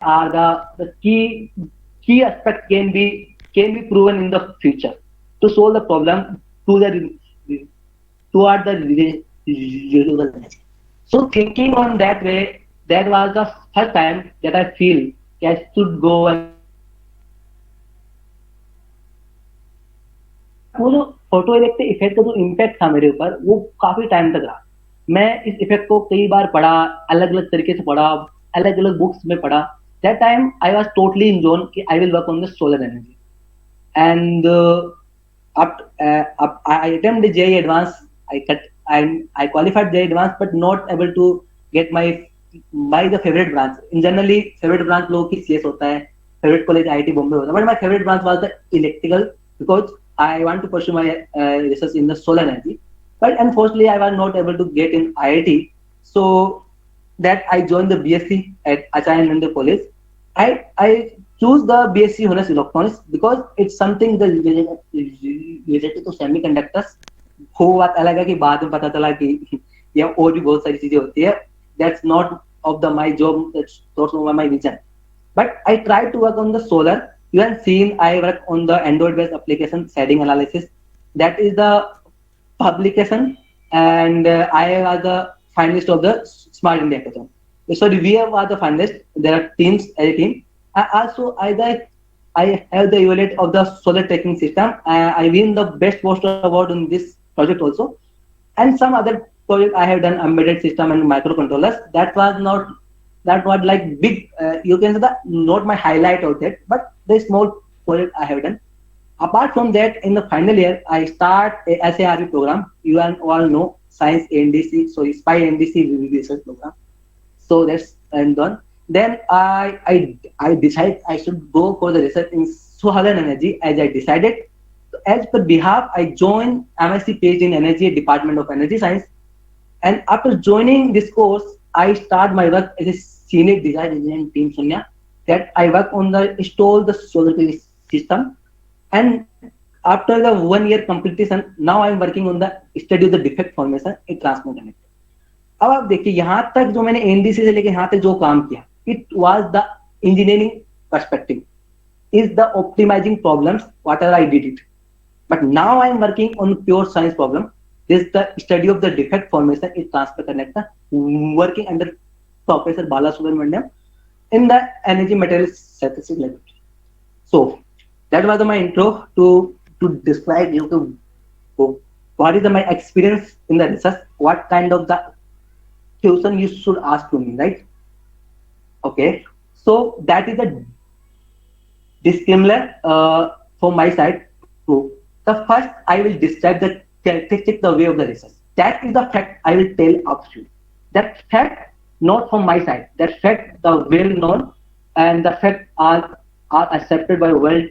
are the key aspect can be proven in the future to solve the problem to the toward the renewable energy. So thinking on that way, that was the first time that I feel I should go and but वो जो photo electric effect का जो impact था मेरे ऊपर वो काफी time तक रहा. मैं इस इफेक्ट को कई बार पढ़ा, अलग अलग तरीके से पढ़ा, अलग अलग बुक्स में पढ़ा. That time I was totally in zone कि I will work on the solar energy. And I attempted JEE Advance. I qualified JEE Advance, but not able to get my the favorite branch. In generally, favorite branch लोगों की CS होता है, favorite college IIT Bombay होता है. But my favorite branch was the electrical because I want to pursue my research in the solar energy. But unfortunately, I was not able to get in IIT. So that I joined the BSc at Acharya Nanda College. I choose the BSc Honors Electronics because it's something that related to semiconductors. हो बात अलग है कि बाद में पता चला कि ये और भी बहुत सारी चीजें होती है. That's not of the my job. That's not my vision. But I tried to work on the solar. You have seen I work on the Android-based application shading analysis. That is the publication, and I was the finalist of the Smart India Hackathon. Sorry, we are the finalists. There are teams as a team. I have the evaluate of the solar tracking system. I win the best poster award in this project also, and some other project I have done embedded system and microcontrollers. That was like big. You can say that not my highlight of that, but the small project I have done. Apart from that, in the final year, I start a SARB program. You all know Science NDC, sorry, SPY NDC research program. So that's and done. Then I decide I should go for the research in solar energy as I decided. As per behalf, I joined MSc PhD in Energy Department of Energy Science. And after joining this course, I start my work as a senior design engineer in Team Sunya. That I work on the install the solar PV system. And after the 1 year completion, now I am working on the study of the defect formation in transfer connector. अब आप देखिए यहाँ तक जो मैंने NDC से लेके यहाँ तक जो काम किया, it was the engineering perspective, is the optimizing problems whatever I did it. But now I am working on pure science problem. This is the study of the defect formation in transfer connector, working under Professor Bala Subramaniam in the energy materials statistics laboratory. So that was my intro to describe you to what is my experience in the research, what kind of the question you should ask to me, right? Okay, so that is a disclaimer from my side. So the first I will describe the characteristic, the way of the research. That is the fact I will tell up to you. That fact not from my side. That fact the well known and the fact are accepted by world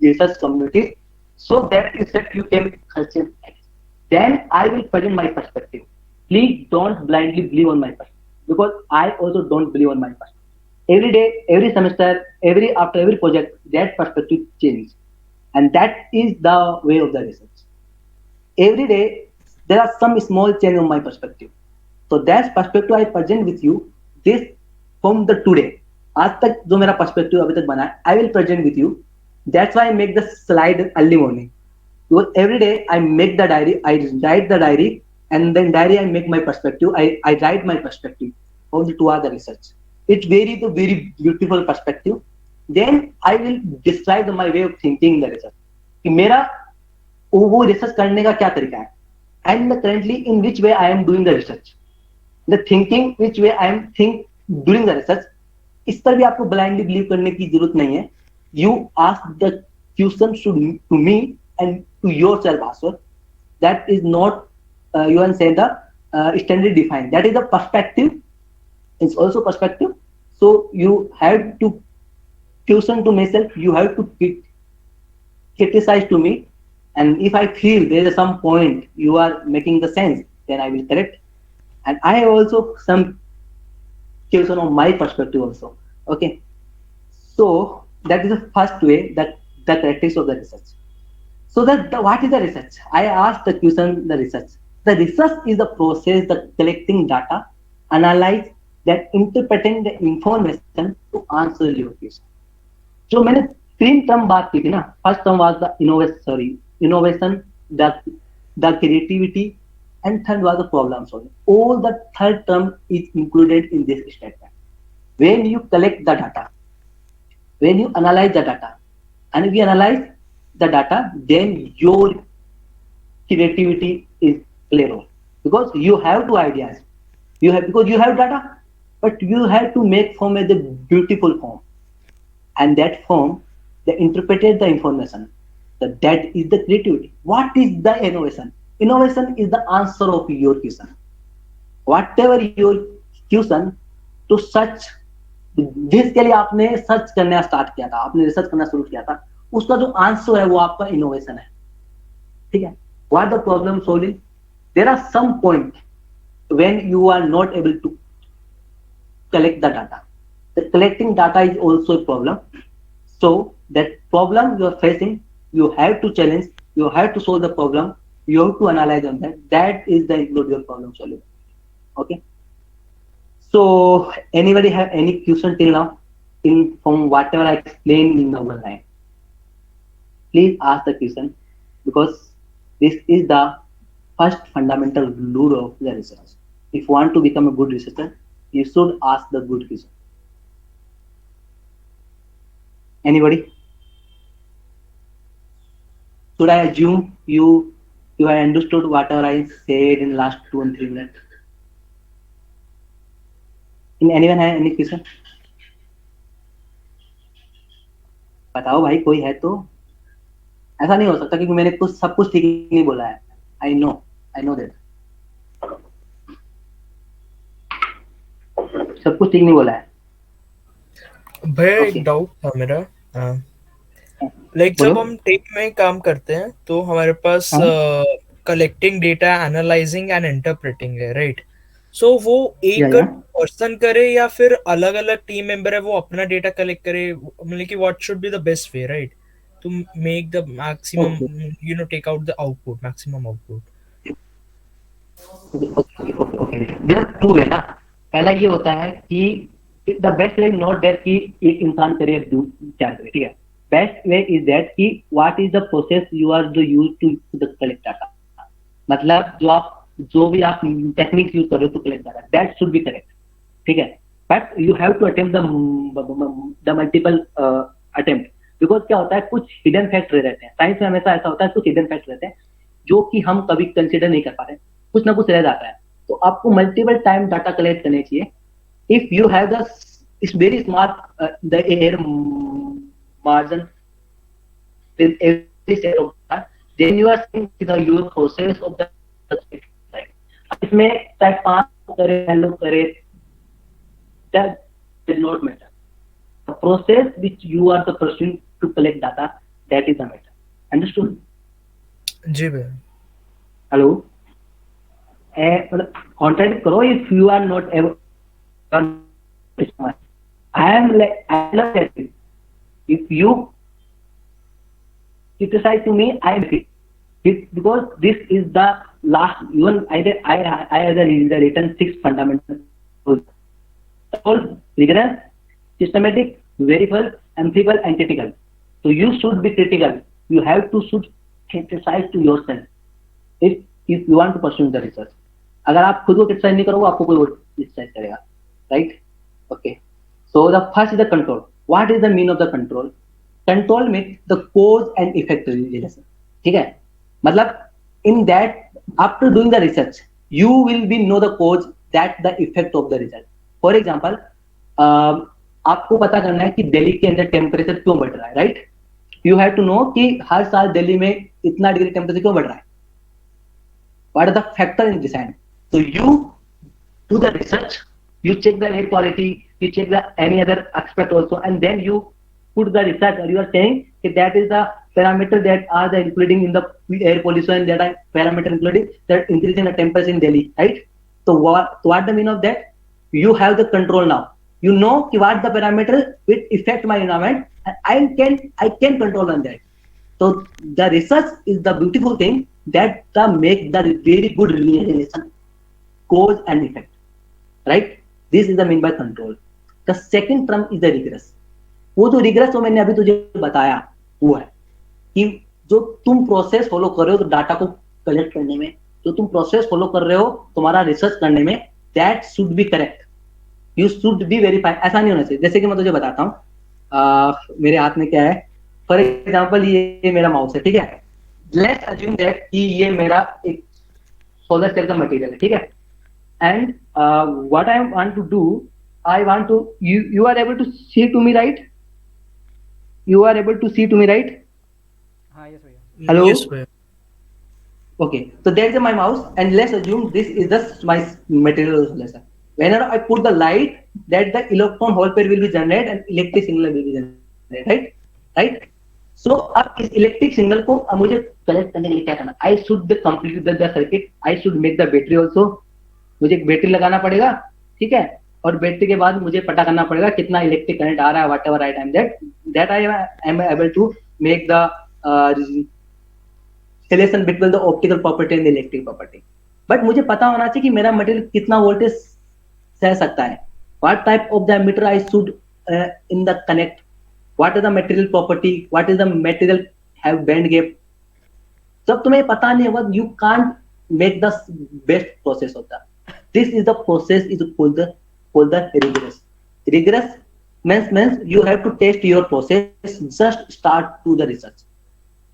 research community. So that is that you can consider. Then I will present my perspective. Please don't blindly believe on my perspective because I also don't believe on my perspective. Every day, every semester, after every project, that perspective changes, and that is the way of the research. Every day, there are some small change on my perspective. So that perspective I present with you. This from the today. आज तक जो मेरा perspective अभी तक बना है, I will present with you. That's why I make the slide early morning. Because every day I make the diary, I write the diary, and then diary I make my perspective. I write my perspective of the two other research. It's very beautiful perspective. Then I will describe my way of thinking the research. कि मेरा वो research करने का क्या तरीका है, and currently in which way I am doing the research, the thinking which way I am think during the research. इस पर भी आपको blindly believe करने की जरूरत नहीं है. You ask the question to me and to yourself also. That is not you can say the standard defined. That is the perspective. It's also perspective. So you have to question to myself. You have to criticize to me. And if I feel there is some point you are making the sense, then I will correct. And I have also some question on my perspective also. Okay. So that is the first way that the characteristics of the research. So what is the research? I asked the question, the research. The research is the process, the collecting data, analyze, that interpreting the information to answer your question. जो मैंने तीन term बात की थी ना, first term was the innovation, the creativity, and third was the problem solving. All the third term is included in this statement. When you collect the data, when you analyze the data, and if you analyze the data, then your creativity is play role, because you have two ideas. Because you have data, but you have to make form as a beautiful form, and that form they interpreted the information. That is the creativity. What is the innovation? Innovation is the answer of your question. Whatever your question to search, जिसके लिए आपने search करना start किया था, आपने research करना शुरू किया था, उसका जो आंसर है वो आपका इनोवेशन है. ठीक है. What the problem solving? There are some point when you are not able to collect the data. The collecting data is also a problem. So that problem you are facing, you have to challenge, you have to solve the problem, you have to analyze on that. That is the include your problem solving. Okay. So anybody have any question till now from whatever I explained in the online? Please ask the question, because this is the first fundamental rule of the research. If you want to become a good researcher, you should ask the good question. Anybody? Should I assume you have understood whatever I said in the last 2 and 3 minutes? Anyone have any question? बताओ भाई, कोई है तो. ऐसा नहीं हो सकता क्योंकि मैंने कुछ सब कुछ ठीक नहीं बोला है. I know that. सब कुछ ठीक नहीं बोला है. भैया एक डाउट था मेरा. लाइक जब हम टीम में काम करते हैं तो हमारे पास collecting data, analysing and interpreting है, राइट? सो वो एक पर्सन करे या फिर अलग अलग टीम मेंबर है वो अपना डेटा कलेक्ट करे, मतलब कि what should be the best way, right, to make the maximum, you know, take out the output, maximum output? Two way ना. पहला ये होता है कि the best way not that कि एक इंसान करे क्या करे. ठीक है. बेस्ट वे इज दैट कि what is the process you are the use to the collect data. मतलब जो भी आप टेक्निक्स यूज कर रहे हो to collect data, that should be correct. ठीक है. But you have to attempt the multiple attempt, because क्या होता है, कुछ हिडन फैक्ट रहते हैं. साइंस में हमेशा ऐसा होता है, कुछ हिडन फैक्ट रहते हैं जो कि हम कभी कंसिडर नहीं कर पाते, कुछ ना कुछ रह जाता है. तो आपको मल्टीपल टाइम डाटा कलेक्ट करने चाहिए. If you have the it's very smart the air margin with every set of data, then you are seeing the your process of the right. इसमें चाहे 5 करे 10 लोग करे, that does not matter. The process which you are the person to collect data, that is the matter. Understood? जी भैया. Hello. Contact करो if you are not able. I am love that. If you criticize to me, I am happy. Because this is the last. Even I have written 6 fundamental rules. All rigorous, systematic, verifiable, empirical, and critical. So you should be critical. You have to should criticize to yourself. If you want to pursue the research. अगर आप खुद को criticize नहीं करोगे, आपको कोई और criticize करेगा, right? Okay. So the first is the control. What is the mean of the control? Control means the cause and effect relation. ठीक है. मतलब in that after doing the research, you will be know the cause, that the effect of the result. For example, आपको पता करना है कि दिल्ली के अंदर टेम्परेचर क्यों बढ़ रहा है, right? You have to know कि हर साल दिल्ली में इतना डिग्री टेम्परेचर क्यों बढ़ रहा है. What are the factor in design? So you do the research, you check the air quality, you check the any other aspect also, and then you put the research, or you are saying that is the parameter that are the including in the air pollution, that are parameter including that increasing the temperature in Delhi, right? So what the mean of that? You have the control now. You know what the parameter will affect my environment, and I can control on that. So the research is the beautiful thing that make the very good relation, cause and effect, right? This is the mean by control. The second term is the regress. वो जो regret जो मैंने अभी तुझे बताया वो है कि जो तुम प्रोसेस फॉलो कर रहे हो डाटा को कलेक्ट करने में, जो तुम प्रोसेस फॉलो कर रहे हो तुम्हारा रिसर्च करने में, that should be correct. You should be verify. ऐसा नहीं होना चाहिए. जैसे कि मैं तुझे बताता हूँ, मेरे हाथ में क्या है. फॉर एग्जाम्पल ये मेरा माउस है, ठीक है. लेट्स अज्यूम दैट कि ये मेरा एक सोलर सेल का मटेरियल है, ठीक है. And what I want to do, I want to, you are able to see to me, right? You are able to see to me, right? हाँ yes भैया. Hello. Yes, bhaiya. Okay, so there's my mouse, and let's assume this is the my material lesson. Whenever I put the light, that the electron hole pair will be generated and electric signal will be generated, right? Right? So अब इस electric signal को अब मुझे collect करने के लिए क्या करना? I should complete the circuit. I should make the battery also. मुझे एक बैटरी लगाना पड़ेगा, ठीक है. और बैटरी के बाद मुझे पता करना पड़ेगा कितना इलेक्ट्रिक करंट आ रहा है, whatever I am that I am able to make the relation between the optical property and electric property. But मुझे पता होना चाहिए कि मेरा मटेरियल कितना वोल्टेज सह सकता है. What type of the meter I should in the connect, what is the material property, what is the material have band gap. जब तुम्हें पता नहीं होगा you can't make the best process of the. This is the process is called the regress. Regress means you have to test your process, just start to the research.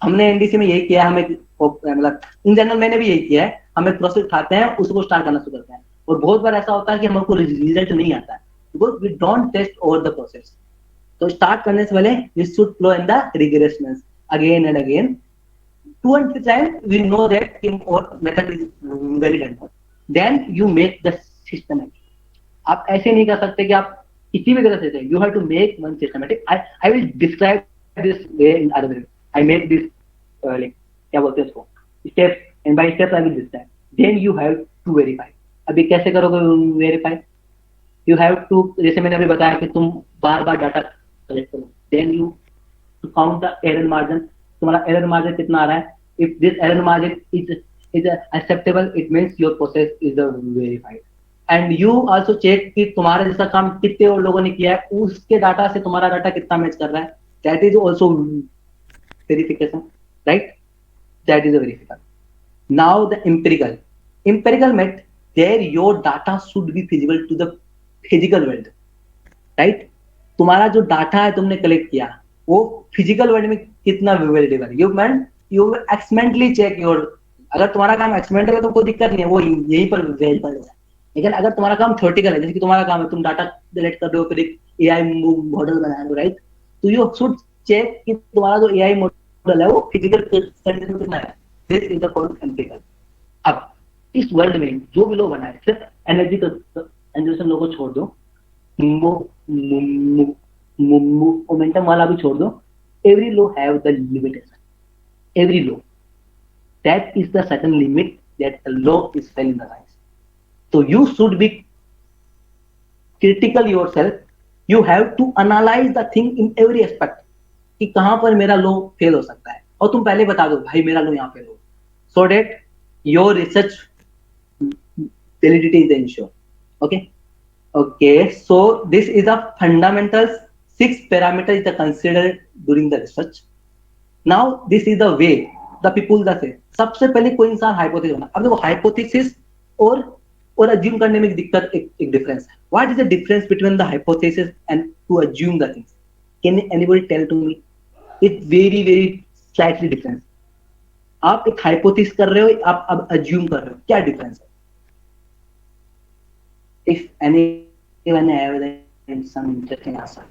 हमने NDC में यही किया. हमें मतलब इन जनरल मैंने भी यही किया है. हम एक प्रोसेस उठाते हैं, उसको स्टार्ट करना शुरू करते हैं, और बहुत बार ऐसा होता है कि हमको रिजल्ट नहीं आता है because we don't test over the process. तो स्टार्ट करने से पहले we should flow in the regressment again and again. To end time we know that our method is very dent. Then you make the systematic. आप ऐसे नहीं कर सकते कि आप किसी भी तरह से. You have to make one systematic. I will describe this way in other way. I make this like क्या बोलते हैं इसको, steps, and by steps I will describe. Then you have to verify. अभी कैसे करोगे verify? You have to, जैसे मैंने अभी बताया कि तुम बार बार डाटा कलेक्ट करो. Then you to count the error margin. तुम्हारा error margin कितना आ रहा है. If this error margin is acceptable, it means your process is verified. And you also check कि तुम्हारे जैसा काम कितने और लोगों ने किया है, उसके डाटा से तुम्हारा डाटा कितना मैच कर रहा है. That is also verification, right? That is a verification. Now the empirical meant there your data should be feasible to the physical world, right? तुम्हारा जो डाटा है तुमने कलेक्ट किया वो फिजिकल वर्ल्ड में कितना वेलिडेबल है. You experimentally check your. अगर तुम्हारा काम एक्सपेरिमेंटल है तो कोई दिक्कत नहीं है, वो यहीं पर वेरीफाई होगा. लेकिन अगर तुम्हारा काम थ्योरेटिकल है, जैसे कि तुम्हारा काम है तुम डाटा कलेक्ट कर रहे हो, फिर एक एआई मॉडल बना रहे हो, राइट? तो यू शुड चेक कि तुम्हारा जो एआई मॉडल है वो फिजिकल कंडीशन में कितना है. This is the called empirical. अब इस वर्ल्ड में जो भी लोग बनाए, सिर्फ एनर्जी कंजर्वेशन लोगों को छोड़ दो, मोमेंटम वाला भी छोड़ दो. Every low have the limitation. Every low that is the certain limit that the law is fail in the science. So you should be critical yourself. You have to analyze the thing in every aspect. कि कहां पर मेरा लो fail हो सकता है, और तुम पहले बता दो भाई मेरा लो यहाँ फेल हो, so that your research validity is ensured. Okay, so this is the fundamentals. 6 parameters is considered during the research. Now this is the way the people that say. सबसे पहले कोई इंसान हाइपोथेसिस बना. अब देखो हाइपोथेसिस और assume करने में दिक्कत एक डिफरेंस है. What is the difference between the hypothesis and to assume the things? Can anybody tell to me? It's very very slightly difference. आप एक हाइपोथेसिस कर रहे हो, आप अब अज्यूम कर रहे हो, क्या डिफरेंस है? If anyone have some interesting answer.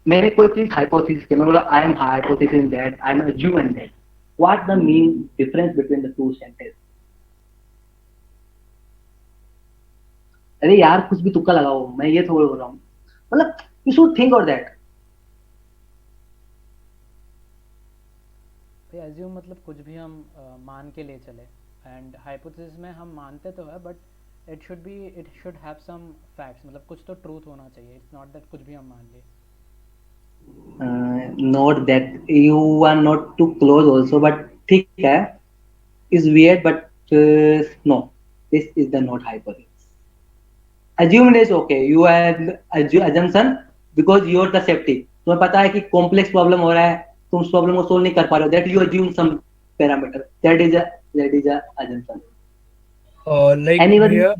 मैंने कोई चीज हाइपोथेसिस किया, मैं बोला I am hypothesising that, I am assuming that. What the mean difference between the two sentence? अरे यार कुछ भी तुक्का लगाओ, मैं ये थोड़ा बोल रहा हूँ. मतलब you should think of that. Assume मतलब कुछ भी हम मान के ले चले, एंड हाइपोथेसिस में हम मानते तो है but it should have some facts. मतलब कुछ तो ट्रूथ होना चाहिए. इट्स नॉट दैट कुछ भी हम मान लिए. Not that you are not too close also, but ठीक है, is weird, but no, this is the not hypothesis. assumed is okay, you have assumption because you are the safety, तुम्हें पता है कि कॉम्प्लेक्स प्रॉब्लम हो रहा है, तुम उस प्रॉब्लम को सोल्व नहीं कर पा रहे हो, that you assume some parameter, that is a assumption. Like Anyone? भैया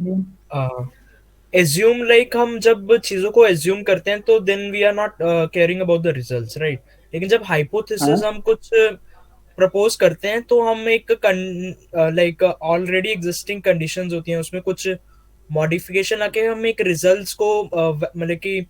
एज्यूम लाइक हम जब चीजों को एज्यूम करते हैं तो then we are not caring about the results, right? लेकिन जब हाँ. हाइपोथेसिस हम कुछ प्रपोज करते हैं तो हम एक लाइक ऑलरेडी एग्जिस्टिंग कंडीशंस होती हैं, उसमें कुछ मॉडिफिकेशन आके हम एक रिजल्ट्स को मतलब कि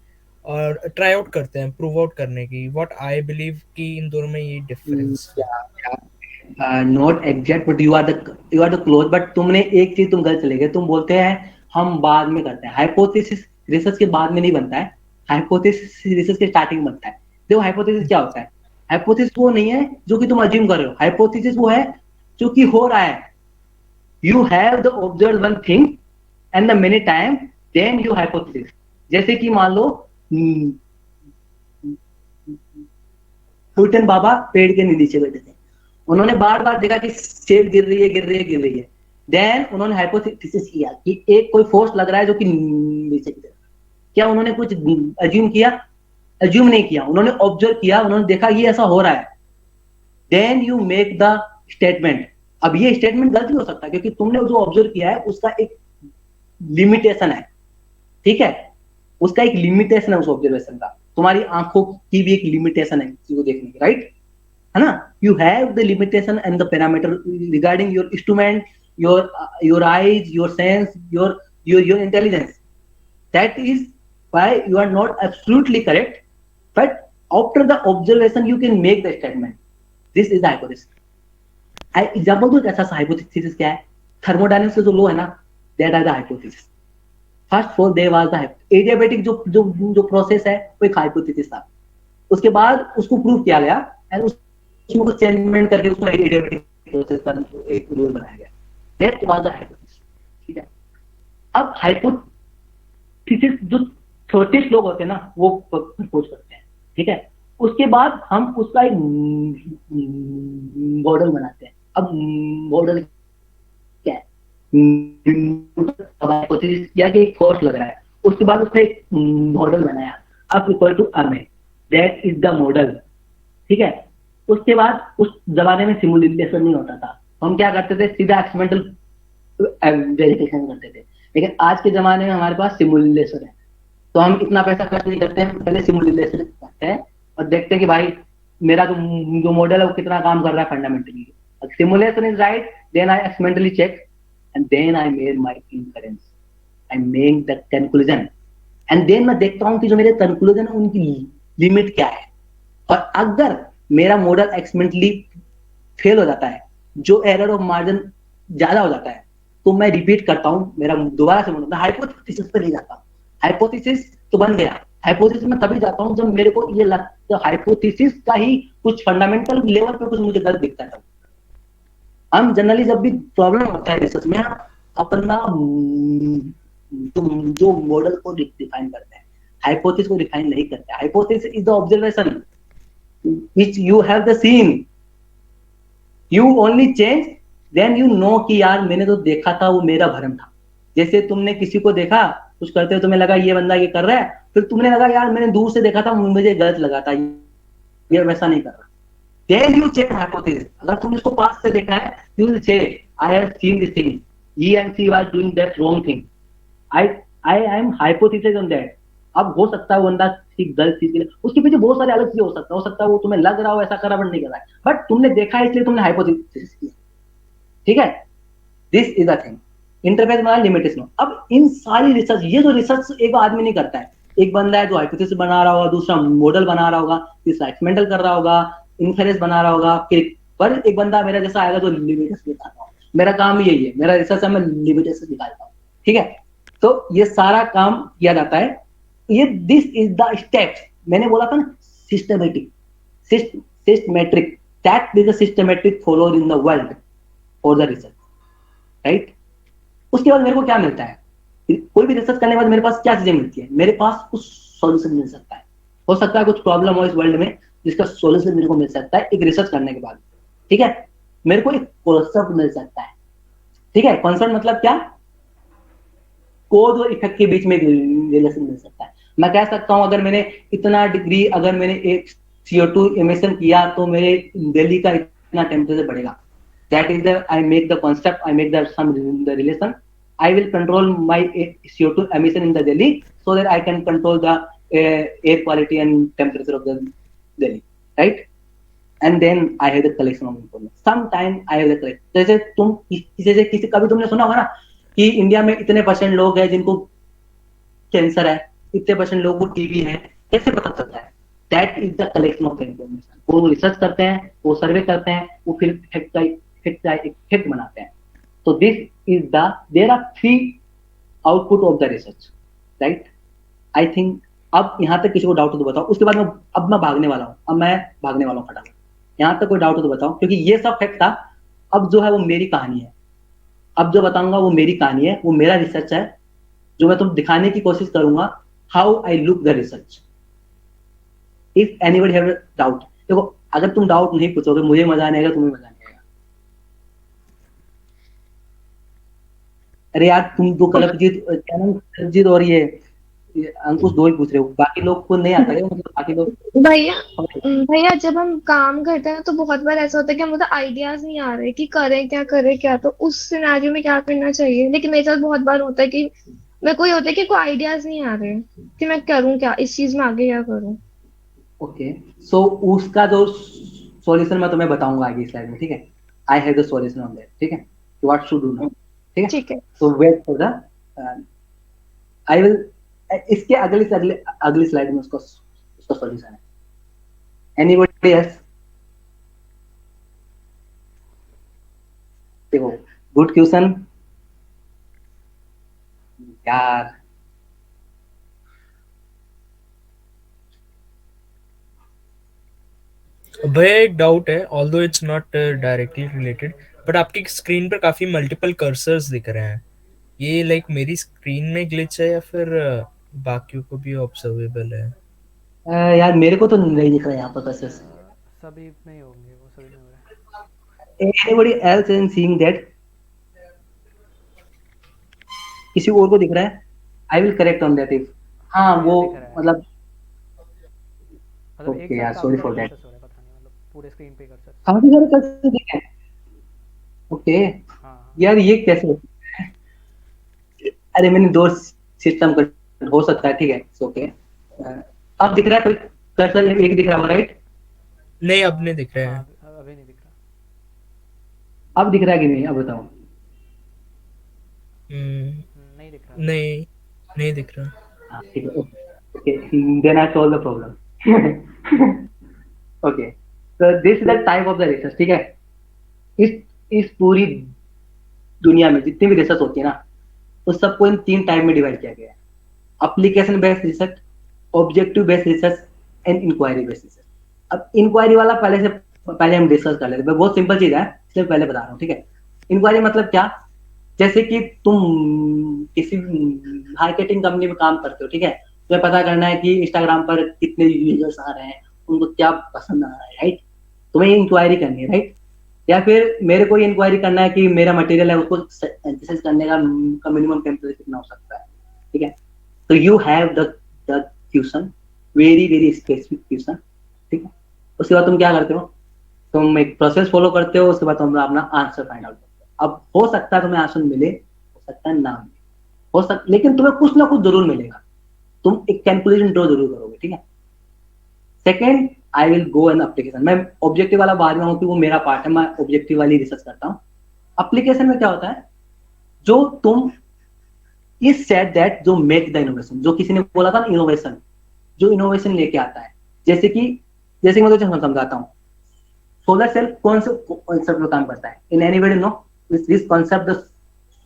ट्राई आउट करते हैं, प्रूव आउट करने की। व्हाट आई बिलीव कि इन दोनों में ये डिफरेंस है। Not exact but you are the close, but तुमने एक चीज तुम गलत चले गए, तुम बोलते हैं हम बाद में करते हैं। हाइपोथेसिस रिसर्च के बाद में नहीं बनता है, हाइपोथेसिस रिसर्च के स्टार्टिंग में बनता है। देखो हाइपोथेसिस क्या होता है, हाइपोथेसिस वो नहीं है जो कि तुम अज्यूम कर रहे हो, हाइपोथेसिस वो है जो कि हो रहा है। You have the observe one thing and the many time then you hypothesis. जैसे कि मान लो न्यूटन बाबा पेड़ के नीचे बैठे थे, उन्होंने बार बार देखा कि सेब गिर रही है गिर रही है गिर रही है, देन उन्होंने हाइपोथेसिस किया कि एक कोई फोर्स लग रहा है जो कि नीचे की तरफ। क्या उन्होंने कुछ अज्यूम किया? अज्यूम नहीं किया, उन्होंने ऑब्जर्व किया, उन्होंने देखा ये ऐसा हो रहा है, then you make the statement. अब ये स्टेटमेंट गलत भी हो सकता है क्योंकि तुमने जो ऑब्जर्व किया है उसका एक लिमिटेशन है, ठीक है, उसका एक लिमिटेशन है उस ऑब्जर्वेशन का, तुम्हारी आंखों की भी एक लिमिटेशन है किसी को देखने की, राइट है ना? You have the limitation and the parameter regarding your instrument, your eyes, your sense, your intelligence. That is why you are not absolutely correct, but after the observation you can make the statement. This is the hypothesis. I example तो ऐसा hypothesis क्या है? Thermodynamics के जो law है ना, that are the hypothesis. First for there was the adiabatic जो process है वो एक hypothesis था, उसके बाद उसको प्रूव किया गया एंड उसमें कुछ चेंजमेंट करके उसको adiabatic process का एक रूल बनाया गया, that was the hypothesis. ठीक है, अब हाइपोथेसिस जो छोटे लोग होते हैं ना वो प्रपोज करते हैं, ठीक है, उसके बाद हम उसका एक मॉडल बनाते हैं। अब मॉडल क्या है? हाइपोथेसिस किया कि एक फोर्स लग रहा है, उसके बाद उसका एक मॉडल बनाया, अब इक्वल टू m है, दैट इज द मॉडल, ठीक है। उसके बाद उस जमाने में सिमुलेशन नहीं होता था, हम क्या करते थे, सीधा एक्सपेरिमेंटल वेरिफिकेशन करते थे, लेकिन आज के जमाने में हमारे पास सिमुलेशन है, तो हम इतना पैसा खर्च नहीं करते हैं, पहले सिमुलेशन करते हैं और देखते हैं कि भाई मेरा जो मॉडल है वो कितना काम कर रहा है fundamentally. Simulation is right, then I experimentally check and then I made my inference, I make the conclusion and then मैं देखता हूँ कि जो मेरे कंक्लूजन है उनकी लिमिट क्या है, और अगर मेरा मॉडल एक्सपेरिमेंटली फेल हो जाता है, जो एरर ऑफ मार्जिन ज्यादा हो जाता है, तो मैं रिपीट करता हूँ, मेरा दोबारा से मैं हाइपोथेसिस पे नहीं जाता। हाइपोथेसिस तो बन गया, हाइपोथेसिस में तभी जाता हूँ जब मेरे को ये लगता है हाइपोथेसिस का ही कुछ फंडामेंटल लेवल पे कुछ मुझे गलत दिखता है। हम जनरली जब भी प्रॉब्लम होता है रिसर्च में, अपना जो मॉडल को डिफाइन करते हैं, हाइपोथेसिस को डिफाइन नहीं करते। Hypothesis is the observation which you have the seen, you only change then you know कि यार मैंने तो देखा था वो मेरा भ्रम था। जैसे तुमने किसी को देखा कुछ करते हुए, तुम्हें लगा ये बंदा ये कर रहा है, फिर तुमने लगा यार मैंने दूर से देखा था मुझे गलत लगा था, ये वैसा नहीं कर रहा, देन यू चेक हाइपोथेसिस। अगर तुम इसको पास से देखा है, you will say I have seen this thing, he and she was doing that wrong thing, I am hypothesis on that. अब हो सकता है वो बंदा ठीक गलत चीज के लिए, उसके पीछे बहुत सारे अलग चीजें हो सकता है वो तुम्हें लग रहा हो ऐसा करा बट नहीं कर रहा है, बट तुमने देखा है इसलिए तुमने हाइपोथेसिस किया, ठीक है। This is the thing, interface में लिमिटेशन। अब इन सारी रिसर्च, ये जो रिसर्च एक आदमी नहीं करता है, एक बंदा है जो हाइपोथेसिस बना रहा होगा, दूसरा मॉडल बना रहा होगा, तीसरा एक्सपेरिमेंटल कर रहा होगा, इन्फेरेंस बना रहा होगा, फिर पर एक बंदा मेरा जैसा आएगा जो लिमिटेशन निकालता हूँ। मेरा काम यही है, मेरा रिसर्च है, मैं लिमिटेशन निकालता हूँ, ठीक है। तो ये सारा काम किया जाता है, ये दिस इज द स्टेप्स। मैंने बोला था ना systematic, systematic, that is the systematic followed in the world for the research, right. उसके बाद मेरे को क्या मिलता है, कोई भी रिसर्च करने के बाद मेरे पास क्या चीजें मिलती है, मेरे पास कुछ सॉल्यूशन मिल सकता है, हो सकता है कुछ प्रॉब्लम हो इस वर्ल्ड में जिसका सॉल्यूशन मेरे को मिल सकता है एक रिसर्च करने के बाद, ठीक है। मेरे को एक कॉन्सेप्ट मिल सकता है, ठीक है। कॉन्सेप्ट मतलब क्या, कोज और इफेक्ट के बीच में रिलेशन मिल सकता है। मैं कह सकता हूँ अगर मैंने इतना डिग्री, अगर मैंने एक CO2 एमिशन किया तो मेरे दिल्ली का इतना टेम्परेचर बढ़ेगा। That is the I make the concept, I make the some the relation. I will control my CO2 emission in the Delhi so that I can control the air quality and temperature of the Delhi, right? And then I have the collection of information. Sometime I have the collection. जैसे तुम जैसे किसी कभी तुमने सुना होगा ना कि इंडिया में इतने % लोग हैं जिनको कैंसर है, इतने % लोगों को टीबी है, कैसे पता चलता है? That is the collection of information. वो रिसर्च करते हैं, वो सर्वे करते हैं, वो फिर इफेक्ट बनाते हैं। So this is there are 3 output of the research, right? I think अब यहाँ तक किसी को डाउट हो तो बताओ, उसके बाद मैं भागने वाला हूँ फटाफट। यहाँ तक कोई डाउट हो तो बताओ, क्योंकि ये सब फैक्ट था। अब जो है वो मेरी कहानी है, अब जो बताऊंगा वो मेरी कहानी है, वो मेरा रिसर्च है, जो मैं तुम दिखाने की कोशिश करूंगा how I look the research. If anybody have doubt, देखो अगर तुम डाउट नहीं पूछोगे मुझे मजा नहीं आएगा, तुम्हें मजा नहीं आएगा। अरे यार तुम दो कलपजीत और ये अंकुश दो ही पूछ रहे हो, बाकी लोग को नहीं आता है, मतलब बाकी लोग। भैया भैया जब हम काम करते हैं तो बहुत बार ऐसा होता है कि हमको आइडियाज नहीं आ रहे कि करें क्या, तो उस सिनेरियो में क्या करना चाहिए। लेकिन मेरे साथ बहुत बार होता है कि मेरे को ये होता है कि कोई आइडियाज नहीं आ रहे कि मैं करूँ क्या, इस चीज में आगे क्या करूँ। ओके, सो उसका जो सॉल्यूशन मैं तुम्हें बताऊंगा आगे स्लाइड में, ठीक है? I have the solution on that, ठीक है? व्हाट शुड डू नाउ, ठीक है? ठीक है। So wait for the I will, इसके अगली स्लाइड में उसका सॉल्यूशन है। Anybody else? देखो गुड क्वेश्चन यार। भैया एक डाउट है, although it's not directly related, but आपकी स्क्रीन पर काफी मल्टीपल कर्सर्स दिख रहे हैं। ये लाइक मेरी स्क्रीन में ग्लिच है या फिर बाकियों को भी ऑब्जर्वेबल है? यार मेरे को तो नहीं दिख रहा यहाँ पर कर्सर। सभी में ही होंगे, वो सभी में हो रहा है। Anybody else in seeing that? किसी और को दिख रहा है? I will correct on that if हाँ वो मतलब एक यार साथ sorry काफी for सारे that। कर्सर हो रहे हैं, पता नहीं मतलब पूरे स्क्रीन पे कर्सर। काफी सारे कर्सर दिख रहे हैं। ओके हाँ यार ये कैसे होता है? अरे मैंने 2 सिस्टम कर, हो सकता है, ठीक है, ओके। अब दिख रहा है कोई कर्सर? एक दिख रहा है, राइट? नहीं, अब नहीं दिख रहे हैं। अभी नहीं दिख रहा। अब दिख रहा है कि नहीं, अब बताओ। नहीं दिख रहा। नहीं दिख रहा। हाँ ठीक है, okay, then I solve the problem. Okay, so this is the type of the research, ठीक है? इस पूरी दुनिया में जितनी भी रिसर्च होती है ना, उस सबको इन 3 टाइप में डिवाइड किया गया है। Application based research, objective based research and inquiry based research. अब इंक्वायरी वाला पहले हम डिस्कस कर लेते हैं, बहुत सिंपल चीज है इसलिए पहले बता रहा हूँ, ठीक है? इंक्वायरी मतलब क्या? जैसे कि तुम किसी मार्केटिंग कंपनी में काम करते हो, ठीक है? तुम्हें पता करना है कि इंस्टाग्राम पर कितने यूजर्स आ रहे हैं, उनको क्या पसंद आ रहा है, राइट? तुम्हें इंक्वायरी करनी है, राइट? या फिर मेरे को इंक्वायरी करना है कि मेरा मटेरियल है उसको सिंथेसिस करने का मिनिमम टेम्परेचर कितना हो सकता है, ठीक है? तो you have the question, very specific question, ठीक है? उसके बाद तुम क्या करते हो? तुम एक प्रोसेस फॉलो करते हो, उसके बाद तुम अपना आंसर फाइंड आउट करते हो। अब हो सकता है तुम्हें आंसर मिले, हो सकता है ना मिले, लेकिन तुम्हें कुछ ना कुछ जरूर मिलेगा। तुम एक कैलकुलेशन ड्रॉ जरूर करोगे, ठीक है? Second, I will go an application. मैं ऑब्जेक्टिव वाला बाद में हूँ कि वो मेरा पार्ट है, मैं ऑब्जेक्टिव वाली रिसर्च करता हूँ। एप्लीकेशन में क्या होता है? जो तुम इस सेट दैट जो मेक द इनोवेशन, जो किसी ने बोला था ना इनोवेशन, जो इनोवेशन लेके आता है। जैसे कि मैं तुझे समझाता हूँ, सोलर सेल कौन से कॉन्सेप्ट में काम करता है? In anybody know this concept? The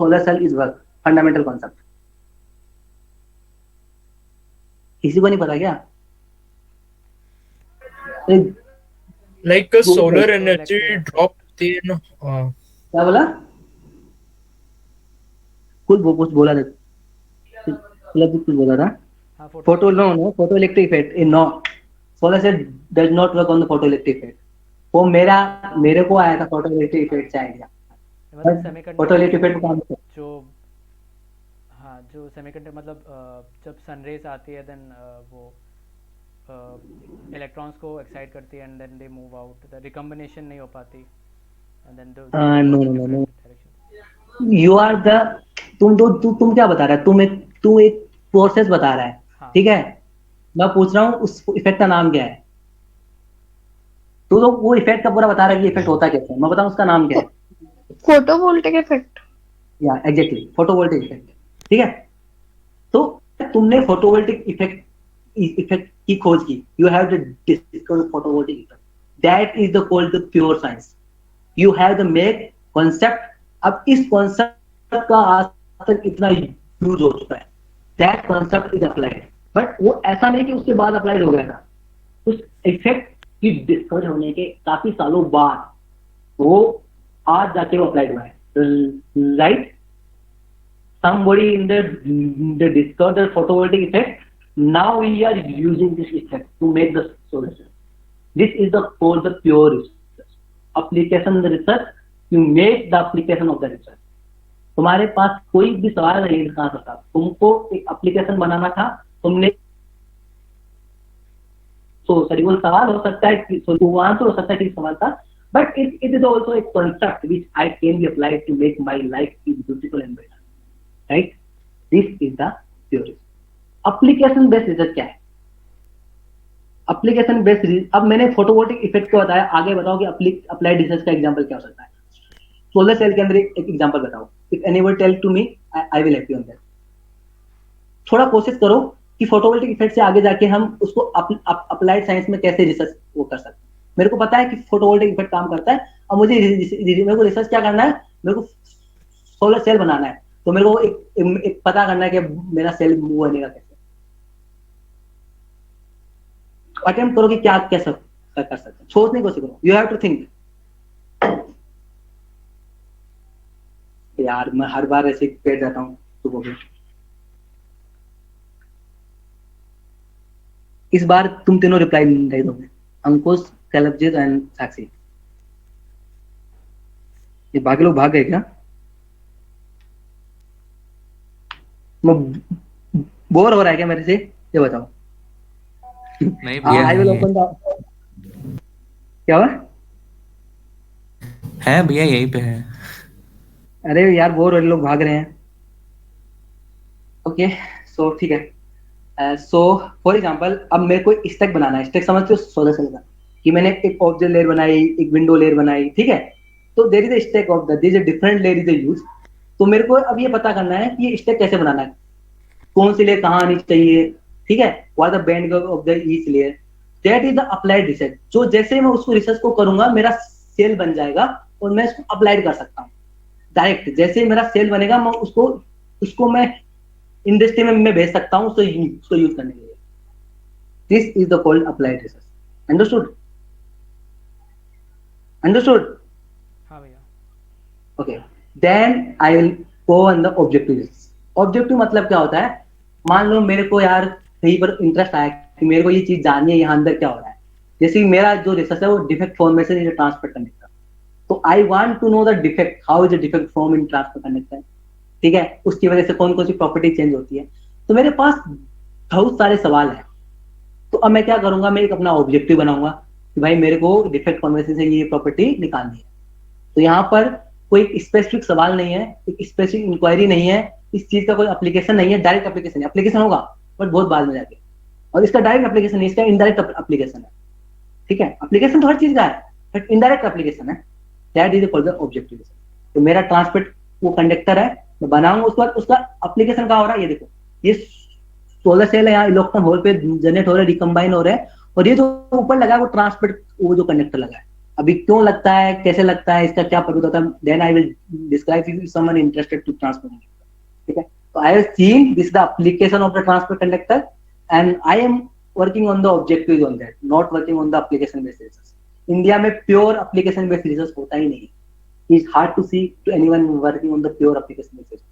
solar cell is work, fundamental concept. किसी को नहीं पता क्या? Like solar energy drop in क्या बोला? कुछ बोला था, कुछ बोला था। Photoelectric effect in no, solar cell does not work on the photoelectric effect. वो मेरे को आया था फोटो इलेक्ट्रिक इफेक्ट से आइडिया। मतलब फोटो इलेक्ट्रिक इफेक्ट काम जो हाँ जो सेमीकंडक्टर मतलब जब सनरेज आती है देन वो इलेक्ट्रॉन्स को एक्साइट करती है and then they move out, the recombination नहीं हो पाती and then they no move in no no no, different direction. You are the, तुम क्या बता रहा है, तुम एक प्रोसेस बता रहा है, हाँ ठीक है, मैं पूछ रहा हूँ उस इफेक्ट का नाम क्या है। तू तो वो इफेक्ट का पूरा बता रहा है कि इफेक्ट होता कैसे है, मैं बताऊँ उसका नाम क्या है। Photovoltaic effect. या एग्जैक्टली, फोटोवोल्टिक इफेक्ट, ठीक है। तो तुमने फोटोवोल्टिक इफेक्ट इफेक्ट की खोज की, you have the discover photovoltaic effect, that is the called the pure science. You have the make concept. अब इस कॉन्सेप्ट का आज तक इतना यूज हो चुका है, that concept is applied, but वो ऐसा नहीं कि उसके बाद अप्लाइड हो गया था। उस इफेक्ट की डिस्कवर होने के काफी सालों बाद वो आज जाके वो अप्लाइड हुआ है, right. Somebody in the discovered the photovoltaic effect. Now we are using this effect to make the solar cell. This is the called the pure research. Application research, you make the application of the research. तुम्हारे पास कोई भी सवाल नहीं कहा सकता, तुमको एक application बनाना था, तुमने सॉरी वो सवाल हो सकता है कि वो आंसर हो सकता है कि सवाल था, but it is also a concept which I can be applied to make my life beautiful and better. Right, this is the theory. Application based research क्या है? एप्लीकेशन बेस्ड, अब मैंने फोटोवोल्टिक इफेक्ट को बताया, आगे बताओ कि अप्लाइड रिसर्च का एग्जांपल क्या हो सकता है। सोलर सेल के अंदर एक एग्जांपल बताओ, if anyone tell to me I will help you on that. थोड़ा कोशिश करो कि फोटोवोल्टिक इफेक्ट से आगे जाके हम उसको अप्लाइड साइंस में कैसे रिसर्च वो कर सकते हैं। मेरे को पता है कि फोटोवोल्टिक इफेक्ट काम करता है, और मेरे को रिसर्च क्या करना है, मेरे को सोलर सेल बनाना है, तो मेरे को एक पता करना है कि मेरा सेल मूव बनेगा कैसे। अटेम्प्ट करो कि क्या कैसे कर सकते हैं, सोचने की कोशिश करो, यू हैव टू थिंक। यार मैं हर बार ऐसे पेट जाता हूँ सुबह में। इस बार तुम तीनों रिप्लाई नहीं दोगे, अंकुश, कलबजीत एंड साक्षी। ये बाकी लोग भाग गए क्या? बोर हो रहा है क्या मेरे से, ये बताओ। नहीं भैया आई विल ओपन द, क्या हुआ? है भैया यहीं पे है। अरे यार बोर हो रहे, लोग भाग रहे हैं। ओके सो ठीक है। सो फॉर एग्जांपल अब मेरे को स्टैक बनाना है, स्टैक समझते हो सोलर सेल का, कि मैंने एक ऑब्जेक्ट लेयर बनाई, एक विंडो लेयर बनाई, ठीक है। तो there is a stack of the, there is a different layer is use. तो मेरे को अब ये पता करना है कि ये स्टैक कैसे बनाना है, कौन सी लेयर कहाँ आनी चाहिए, ठीक है, what the band of the each layer, that is the applied research. जो जैसे मैं उसको रिसर्च को करूंगा मेरा सेल बन जाएगा और मैं इसको अप्लाइड कर सकता हूँ डायरेक्ट। जैसे मेरा सेल बनेगा मैं उसको मैं इंडस्ट्री में मैं भेज सकता हूँ उसको यूज करने के लिए। This is the called applied research. Understood? Understood? हाँ भैया। Okay, then I will go on the objective research. Objective मतलब क्या होता है, मान लो मेरे को यार कहीं पर इंटरेस्ट आया कि मेरे को ये चीज जाननी है यहाँ अंदर क्या हो रहा है। जैसे कि मेरा जो रिसर्च है वो defect formation in transfer conductor, तो I want to know the defect, how is the defect form in transfer conductor, ठीक है, उसकी वजह से कौन कौन सी प्रॉपर्टी चेंज होती है। तो मेरे पास बहुत सारे सवाल है, तो अब मैं क्या करूंगा, मैं एक अपना ऑब्जेक्टिव बनाऊंगा कि भाई मेरे को डिफेक्ट फॉर्मेशन से ये प्रॉपर्टी निकालनी है। तो यहाँ पर कोई स्पेसिफिक सवाल नहीं है, एक स्पेसिफिक इंक्वायरी नहीं है, इस चीज का कोई एप्लीकेशन नहीं है, डायरेक्ट एप्लीकेशन है। एप्लीकेशन होगा बट बहुत बाद में जाके, और इसका डायरेक्ट एप्लीकेशन नहीं, इसका इनडायरेक्ट एप्लीकेशन है, ठीक है। एप्लीकेशन तो हर चीज का है बट इनडायरेक्ट एप्लीकेशन है, that is called the objective. तो मेरा ट्रांसमिट वो कंडक्टर है, मैं बनाऊंगा, उसके बाद उसका एप्लीकेशन क्या हो रहा है, ये देखो, ये सोलर सेल है, यहाँ इलेक्ट्रॉन होल पे जनरेट हो रहा है, रिकम्बाइन हो रहा है, और ये जो ऊपर लगा है वो ट्रांसमिट, वो जो कंडक्टर लगा है, अभी क्यों लगता है, कैसे लगता है, इसका क्या प्रभाव होता है, then I will describe if someone interested to transfer, ठीक है। तो I have seen this the application of the transfer conductor and I am working on the objective on that, not working on the application based research. India में pure application based research होता ही नहीं, it's hard to see to anyone working on the pure application based research.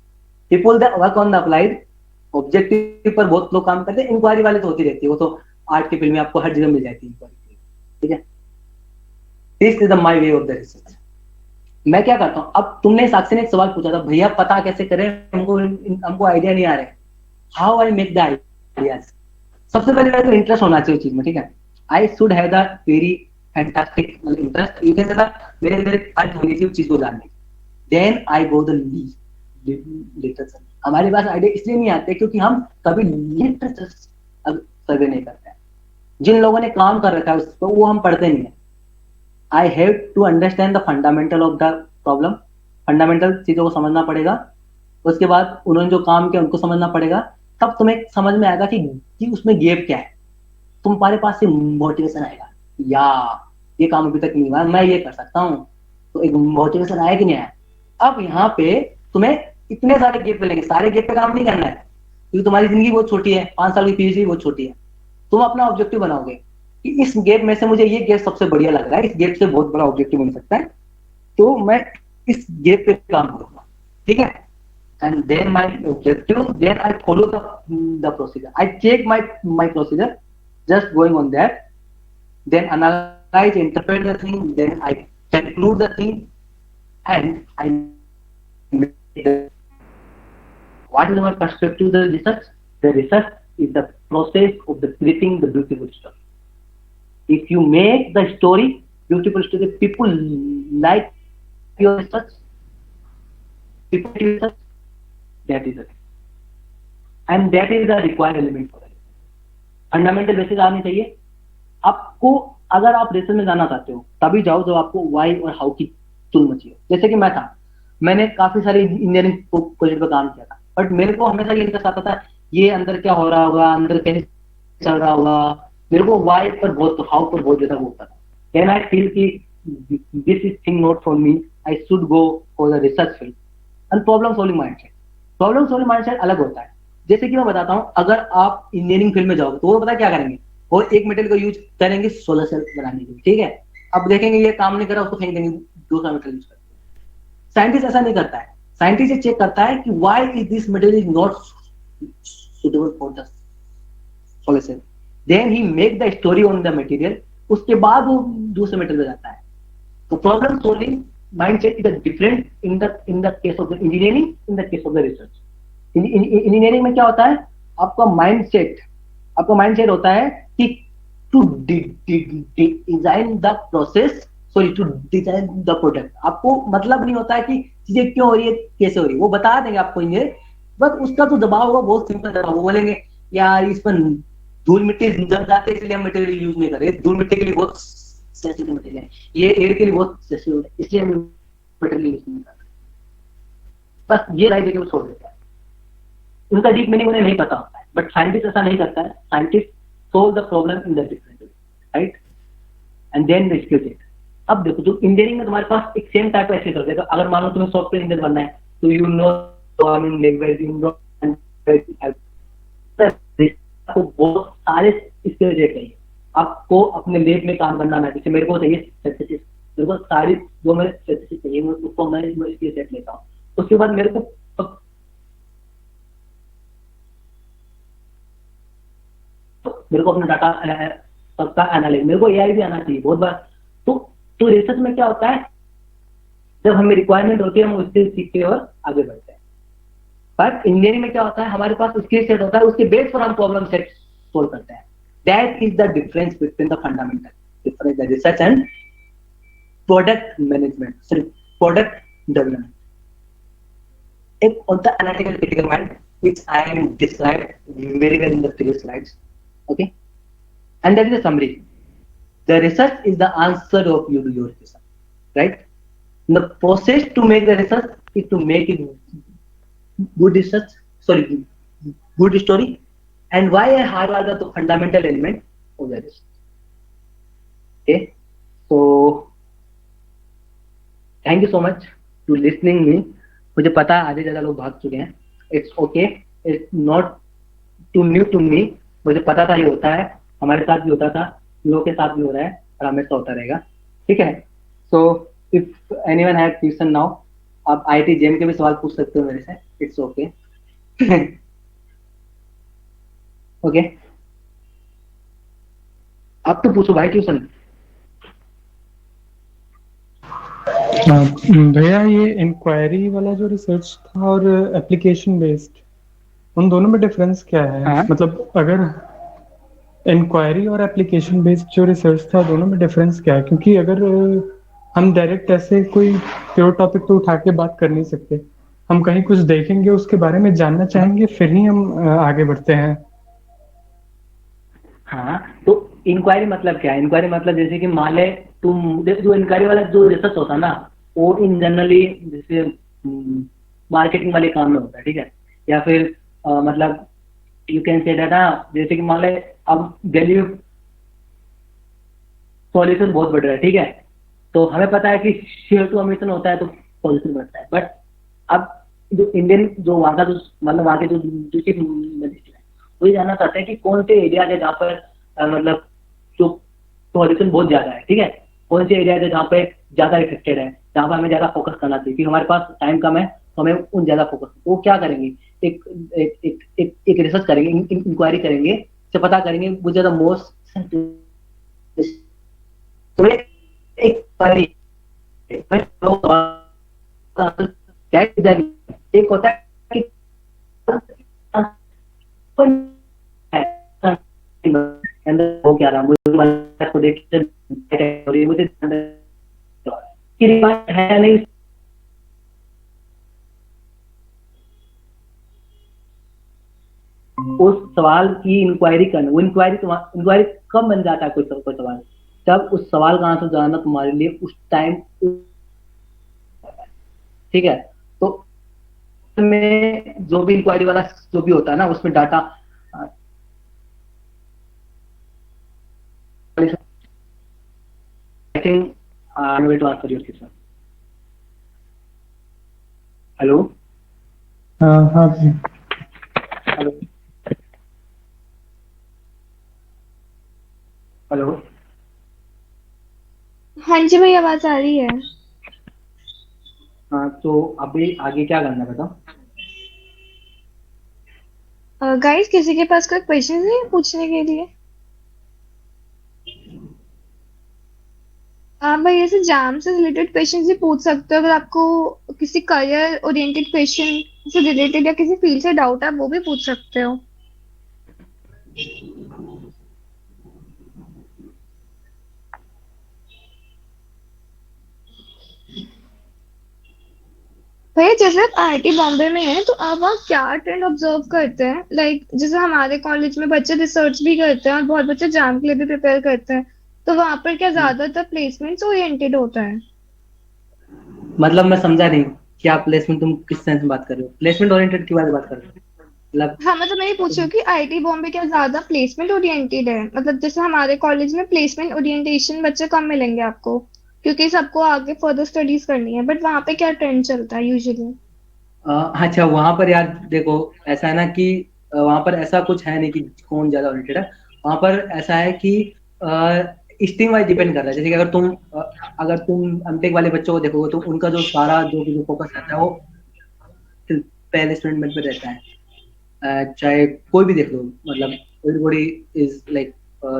People that work on the applied objective पर बहुत लोग काम करते हैं, इंक्वायरी वाले तो होती रहती है, वो तो आर्ट की फिल्म में आपको हर जगह मिल जाती है इंक्वायरी, ठीक है। This is the my way of the research. मैं क्या करता हूँ, अब तुमने साक्षी ने एक सवाल पूछा था, भैया पता कैसे करें, हमको आइडिया नहीं आ रहा है, how I make the ideas. सबसे पहले मेरे को इंटरेस्ट होना चाहिए चीज में, ठीक है। I should have the very fantastic interest, you can say मेरे अंदर एक अर्थ होनी चाहिए चीज को जानने। Then I go the literature. हमारे पास आइडिया इसलिए नहीं आते क्योंकि हम कभी लिटरेचर सर्वे नहीं करते हैं। जिन लोगों ने काम कर रखा है उस पर, वो हम पढ़ते नहीं है। I have to understand the fundamental of the problem, fundamental चीजों को समझना पड़ेगा। उसके बाद उन्होंने जो काम किया उनको समझना पड़ेगा, तब तुम्हें समझ में आएगा कि उसमें गेप क्या है। तुम्हारे पास से मोटिवेशन आएगा, या ये काम अभी तक नहीं हुआ, मैं ये कर सकता हूँ, तो एक मोटिवेशन आया कि नहीं आया। अब यहाँ पे तुम्हें इतने सारे गेप मिलेंगे, सारे गेप पे काम नहीं करना है क्योंकि तुम्हारी जिंदगी बहुत छोटी है, 5 साल की पीएचडी बहुत छोटी है। तुम अपना ऑब्जेक्टिव बनाओगे कि इस गेप में से मुझे ये गेप सबसे बढ़िया लग रहा है, इस गेप से बहुत बड़ा ऑब्जेक्टिव बन सकता है, तो मैं इस गेप पे काम करूंगा, ठीक है। And then my objective, then I follow the procedure. I check my procedure, just going on that. Then analyze, interpret the thing. Then I conclude the thing, and I make the. What is my perspective? The research. The research is the process of the creating the beautiful story. If you make the story beautiful story, people like your research. People like your research. That is the thing. And that is the required element for it. Fundamental basis आनी चाहिए आपको। अगर आप research में जाना चाहते हो तभी जाओ जब आपको वाई और हाउ की चुन मची हो। जैसे कि मैं था, मैंने काफी सारी इंजीनियरिंग प्रोजेक्ट पर काम किया था, बट मेरे को हमेशा ये इंटरेस्ट आता था ये अंदर क्या हो रहा होगा, अंदर कैसे चल रहा होगा। मेरे को वाई पर बहुत, हाउ पर बहुत ज्यादा होता था। देन आई फील कि this is thing not for me, I should go for the research field and problem solving mindset. Problem solving mindset अलग होता है। जैसे कि मैं बताता हूँ, अगर आप इंजीनियरिंग फील्ड में जाओगे तो वो पता क्या करेंगे, वो एक मेटेरियल को यूज करेंगे सोलर सेल बनाने के लिए, ठीक है। अब देखेंगे ये काम नहीं कर रहा, उसको फेंक देंगे, दूसरा मेटेरियल यूज करेंगे। साइंटिस्ट ऐसा नहीं करता है। साइंटिस्ट ये चेक करता है कि why is this material is not suitable for the solar cell, then he make the story on the material, उसके बाद वो दूसरे मटेरियल जाता है। तो problem solving mindset is different in the case of the engineering, in the case of the research. Engineering में क्या होता है, आपका माइंडसेट होता है कि to design the process, sorry to design the product. आपको मतलब नहीं होता है कि चीजें क्यों हो रही है, कैसे हो रही है, वो बता देंगे आपको इंजीनियर। बस उसका तो दबाव होगा, बहुत सिंपल दबाव। वो बोलेंगे यार इस पर धूल मिट्टी जम जाते हैं इसलिए हम मटेरियल यूज नहीं कर रहे, धूल मिट्टी के लिए बहुत सेंसिटिव मटेरियल है, ये एयर के लिए बहुत सेंसिटिव है, इसलिए हम मटेरियल यूज नहीं कर रहे। बस ये राय देके वो छोड़ देता है। उनका डीप मीनिंग उन्हें नहीं पता होता है, बट साइंटिस्ट ऐसा नहीं करता है। Scientist solve the problem in the different way, right, and then they execute it. अब देखो, जो इंजीनियरिंग में तुम्हारे पास एक सेम टाइप ऐसे कर देगा। अगर मान लो तुम्हें सॉफ्टवेयर इंजीनियर बनना है तो यू नो आपको बहुत सारे स्किल सेट चाहिए। आपको अपने लैब में काम करना है, जैसे मेरे को चाहिए सिंथेसिस, मेरे को सारी जो मेरे सिंथेसिस चाहिए उसको मैं स्किल सेट लेता हूँ। उसके बाद मेरे को अपना डाटा सबका एनालिसिस, मेरे को एआई भी आना चाहिए बहुत बार। तो रिसर्च में क्या होता है, जब हमें रिक्वायरमेंट होती है हम उससे सीखते और आगे बढ़ते हैं। बट इंजीनियरिंग में क्या होता है, हमारे पास स्किल सेट होता है, उसके बेस पर हम प्रॉब्लम सेट सोल्व करते हैं। That is the difference between the fundamental difference the research and product management, सिर्फ प्रोडक्ट डेवलपमेंट। एक होता है analytical critical mind, which I am described very well in the previous slides. Okay, and that is a summary. The research is the answer of your research, right? The process to make the research is to make it good research, good story, and why I highlight the fundamental element of the research. Okay, so thank you so much to listening me. मुझे पता है आधे ज्यादा लोग भाग चुके हैं। It's okay, it's not too new to me. मुझे पता था ये होता है, हमारे साथ भी होता था, लोगों के साथ भी हो रहा है और हमेशा होता रहेगा, ठीक है। So if anyone have question now, आप आईआईटी जेएम के भी सवाल पूछ सकते हो मेरे से, इट्स ओके। ओके, अब तो पूछो भाई क्वेश्चन। भैया ये इंक्वायरी वाला जो रिसर्च था और एप्लीकेशन बेस्ड, उन दोनों में डिफरेंस क्या है? हाँ मतलब अगर इंक्वायरी और एप्लीकेशन बेस्ड जो रिसर्च था, दोनों में डिफरेंस क्या है? क्योंकि अगर हम डायरेक्ट ऐसे कोई प्योर टॉपिक तो उठा के बात कर नहीं सकते, हम कहीं कुछ देखेंगे, उसके बारे में जानना चाहेंगे, फिर ही हम आगे बढ़ते हैं। हाँ, तो इंक्वायरी मतलब क्या है? इंक्वायरी मतलब जैसे कि मान ले तुम जो इंक्वायरी वाला जो रिसर्च होता है ना, वो इन जनरली जैसे मार्केटिंग वाले काम में होता है, ठीक है? या फिर मतलब यू कैन से दैट ना, जैसे कि मान ले अब दिल्ली में पॉल्यूशन बहुत बढ़ रहा है, ठीक है? तो हमें पता है कि CO2 एमिशन होता है तो पॉल्यूशन बढ़ता है, बट अब जो इंडियन जो वहाँ का जो मतलब वहाँ के जो चीफ मिनिस्टर है, वो ये जानना चाहते हैं कि कौन से एरिया है जहाँ पर मतलब जो पॉल्यूशन बहुत ज्यादा है, ठीक है? कौन से एरिया है जहाँ पे ज्यादा इफेक्टेड है, जहाँ पर हमें ज्यादा फोकस करना चाहिए, क्योंकि हमारे पास टाइम कम है, तो हमें उन ज्यादा फोकस। वो क्या करेंगे, एक एक एक एक, एक रिसर्च करेंगे, इंक्वायरी करेंगे, से पता करेंगे वो ज्यादा मोस्ट। तो एक क्वेरी एक होता है कि अंदर हो क्या रहा, मुझे को देख के मुझे कि रिक्वायरमेंट है नहीं। उस सवाल की इंक्वायरी करना, वो इंक्वायरी कब बन जाता है कोई सवाल, जब उस सवाल का आंसर जानना तुम्हारे लिए उस टाइम, ठीक है? तो में जो भी इंक्वायरी वाला जो भी होता है ना, उसमें data I think I will to answer your question. Hello हाँ हाँ भैया। हेलो हेलो हाँ जी भैया, आवाज आ रही है। हाँ, तो अभी आगे क्या करना है बताओ? गाइस, किसी के पास कोई क्वेश्चन है पूछने के लिए? आप भैया से जाम से रिलेटेड क्वेश्चन भी पूछ सकते हो। अगर आपको किसी करियर ओरिएंटेड क्वेश्चन से रिलेटेड या किसी फील्ड से डाउट है, आप वो भी पूछ सकते हो। भैया, जैसे आप IIT बॉम्बे में हैं, तो आप वहाँ क्या ट्रेंड ऑब्जर्व करते हैं? लाइक जैसे हमारे कॉलेज में बच्चे रिसर्च भी करते हैं और बहुत बच्चे एग्जाम के लिए भी प्रिपेयर करते हैं, तो वहाँ पर क्या ज्यादातर प्लेसमेंट्स ओरिएंटेड होता है? मतलब मैं समझा नहीं कि आप प्लेसमेंट, तुम किस सेंस में बात कर रहे हो? प्लेसमेंट ओरिएंटेड की बात कर रहे हो मतलब? हाँ, मतलब मैं ये पूछ रही हूँ कि IIT बॉम्बे क्या ज्यादा प्लेसमेंट ओरिएंटेड है? मतलब जैसे हमारे कॉलेज में प्लेसमेंट ओरिएंटेशन बच्चे कम मिलेंगे आपको, क्योंकि सबको आगे फर्दर स्टडीज करनी है, बट वहाँ पे क्या ट्रेंड चलता है यूजुअली? अच्छा, वहां पर यार देखो, ऐसा है ना कि वहां पर ऐसा कुछ है नहीं कि कौन ज्यादा ओरिएंटेड है। वहां पर ऐसा है कि स्ट्रीम वाइज डिपेंड कर रहा है। जैसे कि अगर तुम एमटेक वाले बच्चों को देखोगे, तो उनका जो सारा जो फोकस रहता है वो पहले स्टूडेंट में रहता है। चाहे कोई भी देख लो, मतलब everybody is like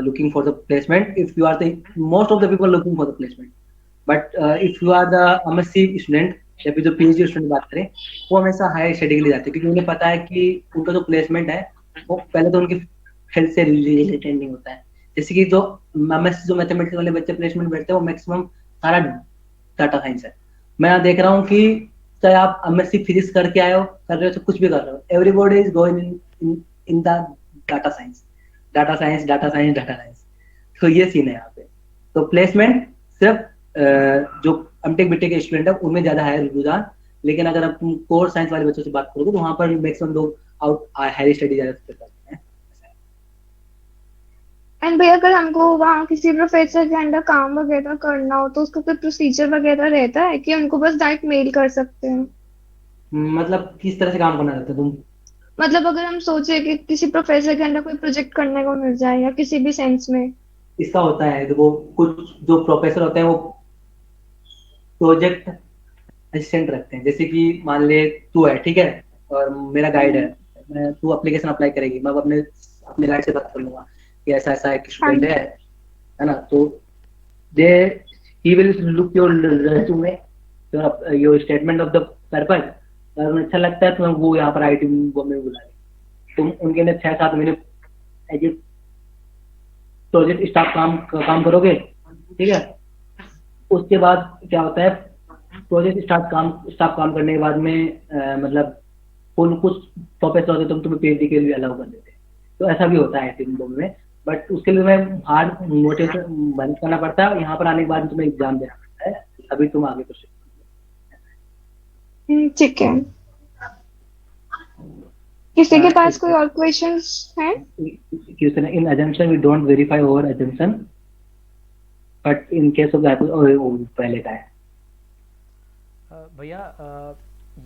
looking for the placement. If you are the most of the people looking for the placement, but if you are the MSc student या फिर जो PhD स्टूडेंट बात करें, वो हमेशा हायर स्टडी के लिए जाते हैं, क्योंकि उन्हें पता है कि उनका जो प्लेसमेंट है वो पहले तो उनकी फील्ड से रिलेटेड नहीं होता है। जैसे कि जो एमएससी जो मैथमेटिक्स वाले बच्चे प्लेसमेंट बैठते हैं, वो मैक्सिमम सारा डाटा साइंस है। मैं यहाँ देख रहा हूँ कि चाहे आप एमएससी फिजिक्स करके आए हो, कर रहे हो, तो कुछ भी कर रहे हो, everybody is going in the data science, data science, data science, data science. तो ये सीन है यहाँ पे। तो प्लेसमेंट सिर्फ जो एमटेक बीटेक के स्टूडेंट है उनमें ज्यादा है रुझान, लेकिन अगर आप कोर साइंस वाले बच्चों से बात करोगे, तो वहाँ पर मैक्सिमम लोग आउट हायर स्टडी ज्यादा प्रेफर करते हैं। एंड भैया, अगर हमको वहाँ किसी प्रोफेसर के अंडर काम वगैरह करना हो, तो उसका कोई प्रोसीजर वगैरह रहता है कि उनको बस डायरेक्ट मेल कर सकते हैं? मतलब किस तरह से काम करना चाहते हो तुम? मतलब अगर हम सोचे कि किसी प्रोफेसर के अंडर कोई प्रोजेक्ट करने को मिल जाए या किसी भी सेंस में। इसका होता है, देखो कुछ जो प्रोफेसर होते हैं वो प्रोजेक्ट असिस्टेंट रखते हैं। जैसे कि मान ले तू है, ठीक है, और मेरा गाइड है, तू एप्लीकेशन अप्लाई करेगी, मैं अपने अपने गाइड से बात कर लूंगा कि ऐसा ऐसा एक हाँ स्टूडेंट है ना? तो they he will look your resume your statement of the purpose अगर उन्हें अच्छा लगता है तो वो यहाँ पर आईटी बॉम्बे में बुला रहे, तुम उनके अंदर 6-7 महीने एज ए प्रोजेक्ट स्टाफ काम करोगे, ठीक है। उसके बाद क्या होता है, प्रोजेक्ट स्टाफ काम करने के बाद में मतलब कुछ प्रोफेसर होते तो तुम्हें पीएचडी के लिए अलाउ कर देते, तो ऐसा भी होता है आईटी बॉम्बे में। बट उसके लिए मैं हार्ड मोटिवेशन मैनेज करना पड़ता है, यहाँ पर आने के बाद तुम्हें एग्जाम देना पड़ता है, अभी तुम आगे कुछ। ठीक है, किसी के पास कोई और क्वेश्चंस हैं? Question in assumption we don't verify our assumption but in case of पहले का है भैया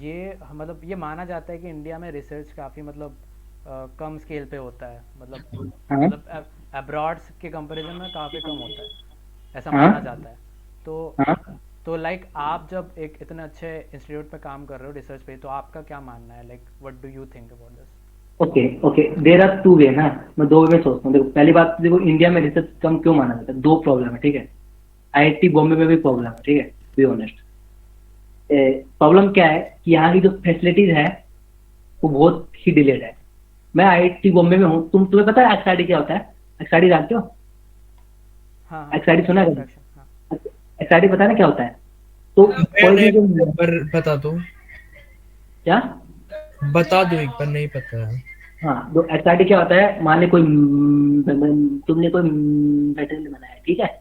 ये मतलब ये माना जाता है कि इंडिया में रिसर्च काफ़ी मतलब कम स्केल पे होता है, मतलब अब्रॉड के कंपैरिजन में काफ़ी कम होता है, ऐसा माना जाता है। तो लाइक आप जब एक इतने अच्छे इंस्टीट्यूट पे काम कर रहे हो रिसर्च पे, तो आपका क्या मानना है, like what do you think about this? Okay there are two way ना, मैं दो वे में सोचता हूँ। देखो पहली बात, देखो इंडिया में रिसर्च कम क्यों माना जाता है, दो प्रॉब्लम है, ठीक है। आईआईटी बॉम्बे में भी प्रॉब्लम है, ठीक है, बी ऑनेस्ट। प्रॉब्लम क्या है कि यहाँ की जो फैसिलिटीज है वो बहुत ही डिलेड है। मैं आईआईटी बॉम्बे में हूँ, तुम्हें पता है एक्सआईडी क्या होता है? एक्सआईडी जानते हो? हाँ, एक्सआईडी सुना है? एक्सआईडी पता है ना क्या होता है? तो बता दो, क्या बता दो एक बार, नहीं पता है। हाँ, तो एक्सआईडी क्या होता है, मान ली तुमने कोई मटेरियल बनाया है, ठीक है,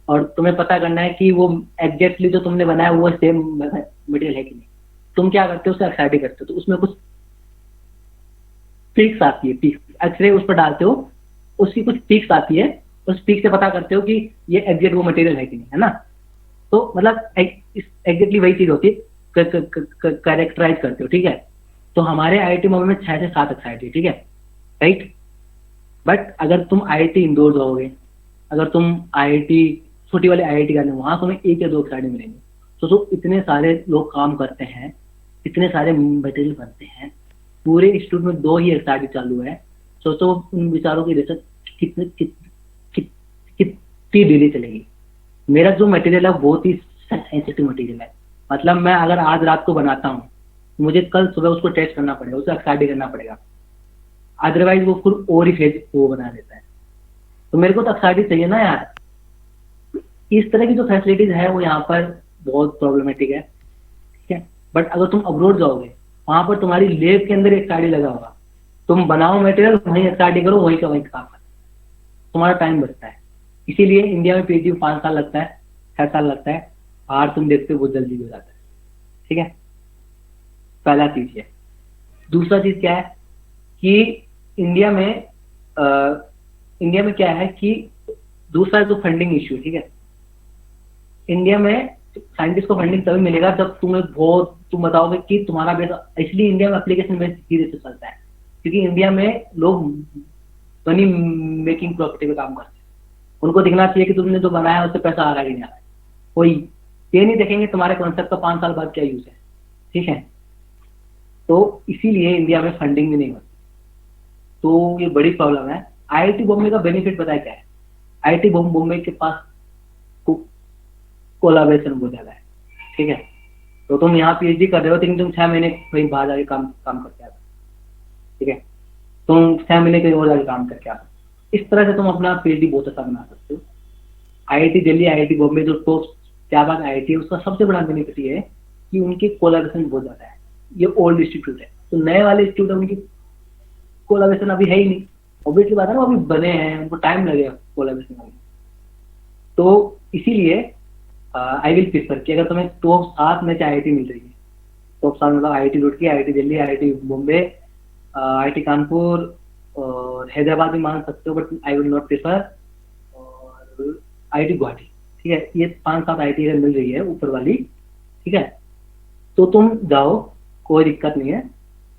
और तुम्हें पता करना है कि वो एग्जैक्टली जो तुमने बनाया वो सेम मटेरियल है कि नहीं। तुम क्या करते हो, उसको एक्सआईडी करते हो, तो उसमें कुछ पीक्स आती है, पीक्स एक्सरे उस पर डालते हो, उसकी कुछ पीक्स आती है, उस पीक से पता करते हो कि ये एग्जैक्ट वो मटेरियल है कि नहीं, है ना। तो मतलब एग्जैक्टली वही चीज होती है, कैरेक्टराइज करते हो, ठीक है। तो हमारे आईआईटी बॉम्बे में 6 से 7 एक्सआईटी, ठीक है, राइट। बट अगर तुम आईआईटी इंदौर जाओगे, अगर तुम आईआईटी छोटी वाली आईआईटी करने, वहां तुम्हें 1 या 2 एक्सआईटी मिलेंगे। तो इतने सारे लोग काम करते हैं, इतने सारे मटेरियल बनते हैं, पूरे इंस्टीट्यूट में 2 ही एक्सआईटी चालू है। सोचो उन विचारों की रिसर्च कितनी देरी चलेगी। मेरा जो मटेरियल है बहुत ही सेंसिटिव मटेरियल है, मतलब मैं अगर आज रात को बनाता हूँ, मुझे कल सुबह उसको टेस्ट करना पड़ेगा, उसे एक्सआईडी करना पड़ेगा, अदरवाइज वो फिर और ही फेज वो बना देता है। तो मेरे को तो एक्सआईडी चाहिए ना यार। इस तरह की जो फैसिलिटीज है वो यहाँ पर बहुत प्रॉब्लमेटिक है, ठीक है। बट अगर तुम अब्रोड जाओगे, वहां पर तुम्हारी लैब के अंदर एक्सआईडी लगा होगा, तुम बनाओ मटेरियल, वहीं एक्सआईडी करो, वहीं का वहीं काम करो, तुम्हारा टाइम बचता है। इसीलिए इंडिया में पीएचडी 5 साल लगता है, 6 साल लगता है, बाहर तुम देखते हो बहुत जल्दी हो जाता है, ठीक है। पहला चीज है। दूसरा चीज क्या है कि इंडिया में क्या है कि दूसरा जो फंडिंग इश्यू, ठीक है। इंडिया में साइंटिस्ट को फंडिंग तभी मिलेगा जब तुम बताओगे कि तुम्हारा बेस, इसलिए इंडिया में एप्लीकेशन बेस्ड धीरे से चलता है, क्योंकि इंडिया में लोग मनी मेकिंग प्रॉपर्टी में काम करते हैं। उनको दिखना चाहिए कि तुमने जो बनाया उससे पैसा आ रहा है कि नहीं आ रहा है। कोई ये नहीं देखेंगे तुम्हारे कॉन्सेप्ट का 5 साल बाद क्या यूज है, ठीक है। तो इसीलिए इंडिया में फंडिंग भी नहीं होती, तो ये बड़ी प्रॉब्लम है। आईआईटी बॉम्बे का बेनिफिट पता है क्या है? आईआईटी बॉम्बे के पास कोलैबोरेशन बहुत ज्यादा है, ठीक है। तो तुम यहाँ पीएचडी कर रहे हो, लेकिन तुम 6 महीने कहीं बाहर जाके काम करके आता, ठीक है। तुम 6 महीने कहीं और जाके काम करके आता, इस तरह से तुम अपना पीएचडी बहुत अच्छा बना सकते हो। आईआईटी दिल्ली, आईआईटी बॉम्बे जो टॉप 4 आईआईटी है, उसका सबसे बड़ा बेनिफिट ये है कि उनकी कोलैबोरेशन बहुत ज्यादा है। ये ओल्ड इंस्टीट्यूट है, तो नए वाले इंस्टीट्यूट है, उनकी कोलैबोरेशन अभी है ही नहीं। ऑब्वियसली बात है ना, वो अभी बने हैं, उनको टाइम लगेगा कोलैबोरेशन में। तो इसीलिए आई विल प्रेफर कि अगर तुम्हें टॉप 7 में से आईआईटी मिल रही है, टॉप 7 मतलब IIT Roorkee, IIT Delhi, IIT Bombay, IIT Kanpur और हैदराबाद भी मान सकते हो, but I will not prefer, और आईआईटी गुवाहाटी, ठीक है। ये 5-7 आईआईटी अगर मिल रही है ऊपर वाली, ठीक है, तो तुम जाओ, कोई दिक्कत नहीं है।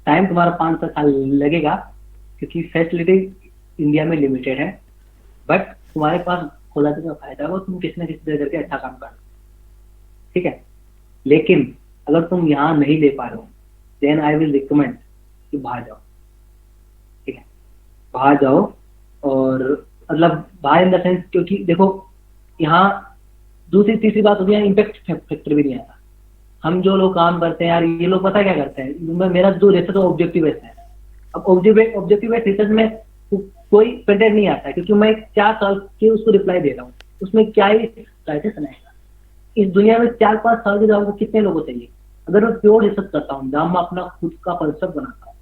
टाइम तुम्हारा 5-7 साल लगेगा, क्योंकि फैसिलिटी इंडिया में लिमिटेड है, बट तुम्हारे पास कोलैबोरेशन का फायदा हो, तुम किसी न किसी तरह करके अच्छा काम कर, ठीक है। लेकिन अगर तुम यहाँ नहीं ले पा रहे हो, देन आई विल रिकमेंड कि बाहर जाओ, ठीक है, बाहर जाओ। और मतलब बाहर इन द सेंस, क्योंकि देखो यहाँ दूसरी तीसरी बात होती है, इम्पैक्ट फैक्टर भी नहीं आता। हम जो लोग काम करते हैं यार, ये लोग पता क्या करते हैं, मेरा जो रिसर्च ऑब्जेक्टिव बेस्ड है। अब ऑब्जेक्टिव बेस्ड रिसर्च में कोई कंटेंट नहीं आता है, क्योंकि मैं 4 साल के उसको रिप्लाई दे रहा हूँ, उसमें क्या ही साइटेशन आएगा। इस दुनिया में 4-5 साल के जाओगे कितने लोगों चाहिए? अगर मैं प्योर रिसर्च करता हूँ जहाँ मैं अपना खुद का कॉन्सेप्ट बनाता हूँ,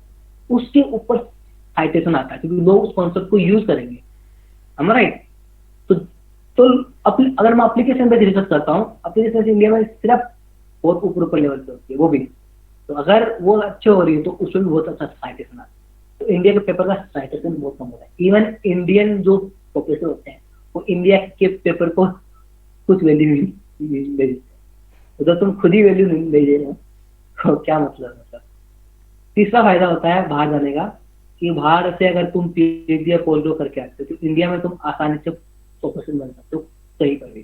उसके ऊपर साइटेशन आता है, क्योंकि लोग उस कॉन्सेप्ट को यूज करेंगे। राइट? तो अगर मैं एप्लीकेशन पे रिसर्च करता हूँ, एप्लीकेशन इंडिया में सिर्फ बहुत ऊपर लेवल पे होती है वो भी, तो अगर वो अच्छे हो रही है तो उसमें भी बहुत अच्छा साइटेशन आता है। तो इंडिया के पेपर का साइटेशन बहुत कम होता है। इवन इंडियन जो प्रोफेसर होते हैं वो इंडिया के पेपर को कुछ वैल्यू नहीं देते, तो तुम खुद ही वैल्यू नहीं दे रहे हो तो क्या मतलब। तीसरा फायदा होता है बाहर जाने का, कि बाहर से अगर तुम पीएचडी या पोस्ट डॉक करके आते हो तो इंडिया में तुम आसानी से प्रोफेसर बन सकते हो, कहीं पर भी,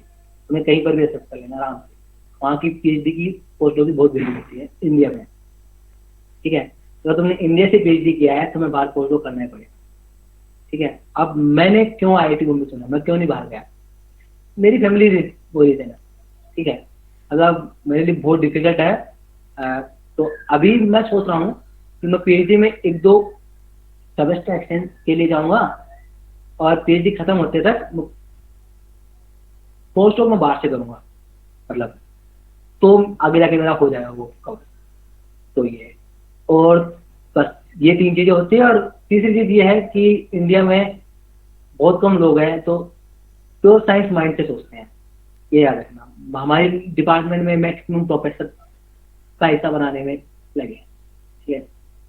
तुम्हें कहीं पर भी एक्सेप्ट कर लेना आराम से। वहाँ की पीएचडी की पोस्ट डॉक की बहुत वैल्यू होती है इंडिया में, ठीक है। अगर तुमने इंडिया से पीएचडी किया है तुम्हें बाहर पोस्ट डॉक करना ही पड़ेगा, ठीक है। अब मैंने क्यों आईआईटी बॉम्बे चुना, मैं क्यों नहीं बाहर गया, मेरी फैमिली वो रीजन है, ठीक है। अगर मेरे लिए बहुत डिफिकल्ट है तो अभी मैं सोच रहा हूँ कि मैं पीएचडी में 1-2 सेमेस्टर एक्सटेंड के लिए जाऊंगा और पीएचडी खत्म होते तक पोस्ट डॉक मैं बाहर से करूंगा, मतलब तो आगे जाके मेरा हो जाएगा वो कवर। तो ये और बस ये 3 चीजें होती है। और तीसरी चीज ये है कि इंडिया में बहुत कम लोग हैं तो प्योर साइंस माइंड से सोचते हैं, ये याद रखना। हमारे डिपार्टमेंट में मैक्सिमम प्रोफेसर का हिस्सा बनाने में लगे, ठीक है।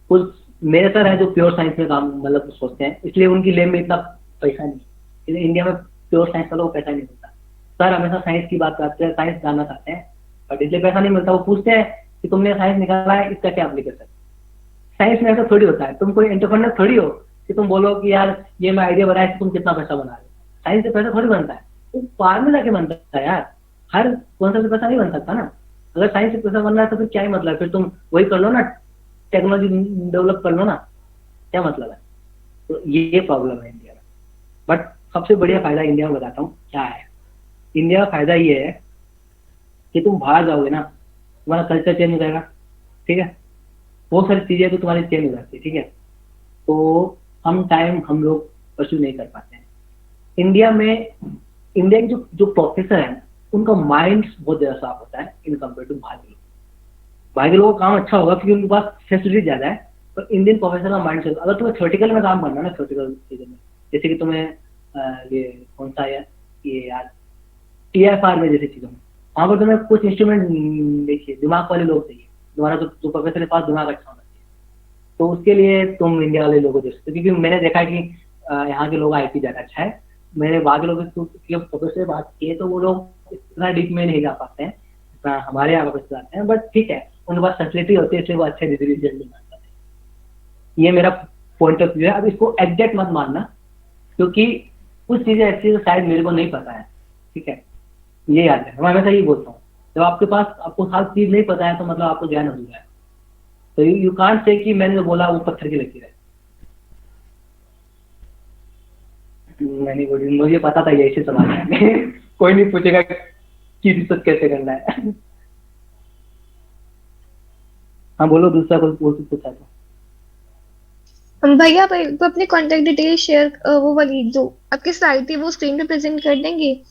कुछ मेरे सर है जो प्योर साइंस में काम मतलब सोचते हैं, इसलिए उनकी लेब में इतना पैसा नहीं। इंडिया में प्योर साइंस वालों को पैसा नहीं मिलता। सर हमेशा साइंस की बात करते हैं, साइंस जानना चाहते हैं, बट इसलिए पैसा नहीं मिलता। वो पूछते हैं कि तुमने साइंस निकाला है, इसका क्या एप्लीकेशन। साइंस में ऐसा थोड़ी होता है, तुम कोई एंटरप्रेन्योर थोड़ी हो कि तुम बोलो कि यार ये मैं आइडिया बनाया, तुम कितना पैसा बना रहे हो। साइंस से पैसा थोड़ी बनता है, वो बाहर में जाके बनता है यार। हर कॉन्सेप्ट से पैसा नहीं बन सकता ना। अगर साइंस से पैसा बन रहा है तो फिर क्या ही मतलब, फिर तुम वही कर लो ना, टेक्नोलॉजी डेवलप कर लो ना, क्या मतलब है। तो ये प्रॉब्लम है इंडिया में। बट सबसे बढ़िया फायदा इंडिया में बताता हूँ क्या है। इंडिया का फायदा ये है कि तुम बाहर जाओगे ना, तुम्हारा कल्चर चेंज हो जाएगा, ठीक है। बहुत सारी चीजें तो तुम्हारी चेंज हो जाती है, ठीक है। तो हम लोग परस्यू नहीं कर पाते हैं इंडिया में। इंडिया के जो प्रोफेसर हैं उनका माइंड बहुत ज्यादा साफ होता है इन कम्पेयर टू बाहर के लोग। बाहर के लोगों का काम अच्छा होगा क्योंकि उनके पास फैसिलिटी ज्यादा है, पर इंडियन प्रोफेसर का माइंड सेट, अगर तुम्हें थ्योरेटिकल में काम करना है ना, थ्योरेटिकल चीजों में, जैसे कि तुम्हें ये कौन सा है ये यार टीएफआर में जैसी चीजों में, वहां पर तुम्हें कुछ इंस्ट्रूमेंट देखिए, दिमाग वाले लोग चाहिए, तुम्हारा जो प्रोफेसर के पास दिमाग अच्छा होना चाहिए। तो उसके लिए तुम इंडिया वाले लोगों को देख सकते हो, क्योंकि मैंने देखा है कि यहाँ के लोग आईटी ज्यादा अच्छा है। मैंने बाकी लोगों के प्रोफेसर से बात की है तो वो लोग इतना डीप में नहीं जा पाते हैं जितना हमारे यहाँ प्रोफेसर आते हैं, बट ठीक है, उनके पास फैसिलिटी होती है इसलिए वो अच्छे रिजल्ट निकाल पाते हैं। ये मेरा पॉइंट ऑफ व्यू है। अब इसको एग्जैक्ट मत मानना, क्योंकि कुछ चीजें ऐसी शायद मेरे को नहीं पता है, ठीक है। ये याद है, मैं हमेशा यही बोलता हूँ, जब आपके पास आपको हर चीज नहीं पता है तो मतलब आपको ज्ञान हो गया है। तो यू कांट से कि मैंने जो बोला वो पत्थर की लकीर है। मैंने बोली मुझे पता था यही सवाल है कोई नहीं पूछेगा कि रिसर्च कैसे करना है। हाँ बोलो, दूसरा कोई पूछा तो। भैया आप एक तो अपनी कॉन्टेक्ट डिटेल शेयर, वो वाली जो आपकी स्लाइड थी वो स्क्रीन पे प्रेजेंट कर देंगे।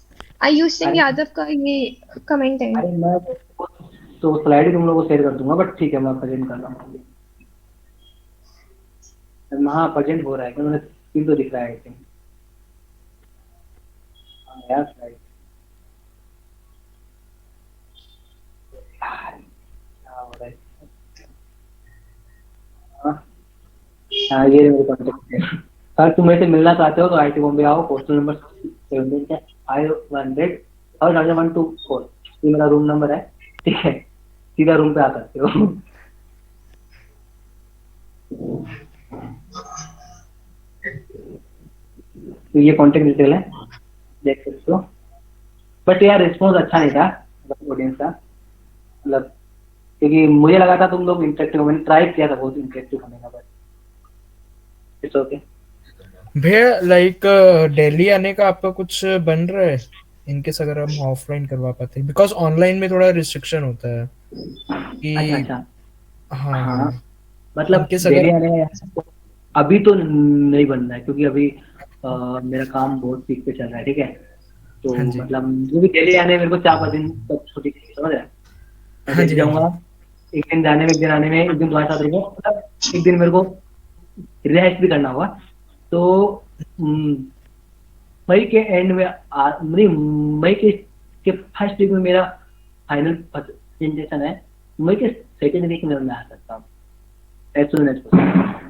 आयुष सिंह यादव का ये कमेंट है। अरे मैं तो स्लाइड ही तुम लोगों को शेयर कर दूंगा, बट ठीक है मैं प्रेजेंट कर रहा हूँ। हाँ प्रेजेंट हो रहा है, मैंने स्क्रीन तो दिख रहा है यार स्लाइड। क्या हो रहा है? हाँ ये मेरे कॉन्टेक्ट है। अगर तुम मेरे से मिलना चाहते हो तो आईटी बॉम्बे आओ, पोस्टल नंबर 500 और 124, ये मेरा रूम नंबर है, ठीक है। सीधा रूम पे आ सकते हो। तो ये कॉन्टेक्ट डिटेल है, देख सकते हो। बट यार रिस्पॉन्स अच्छा नहीं था ऑडियंस का, मतलब क्योंकि मुझे लगा था तुम लोग इंटरेक्टिव, मैंने ट्राई किया था बहुत इंटरेक्टिव होने का, बट इट्स ओके। भैया लाइक दिल्ली आने का आपका कुछ बन रहा है इनकेस अगर हम ऑफलाइन करवा पाते हैं, बिकॉज ऑनलाइन में थोड़ा रिस्ट्रिक्शन होता है। कि अच्छा अच्छा। हाँ हाँ हाँ मतलब इनकेस दिल्ली अगर आने में अभी तो नहीं बनना है, क्योंकि अभी मेरा काम बहुत पीक पे चल रहा है, ठीक है। तो हाँ जी मतलब मुझे भी दिल्ली आने में मेरे को 4-5 दिन तक छुट्टी चाहिए, समझ रहे हैं? मैं हाँ दिल्ली जी हाँ जी जाऊंगा, एक दिन जाने में, एक दिन आने में, एक दिन तुम्हारे साथ रुको, मतलब एक दिन मेरे को रिलैक्स भी करना होगा। तो हम्म, मई के एंड में नहीं, मई के फर्स्ट वीक में मेरा फाइनल प्रेजेंटेशन है। मई के सेकेंड वीक में मैं आ सकता हूँ, एज सुन एज पॉसिबल।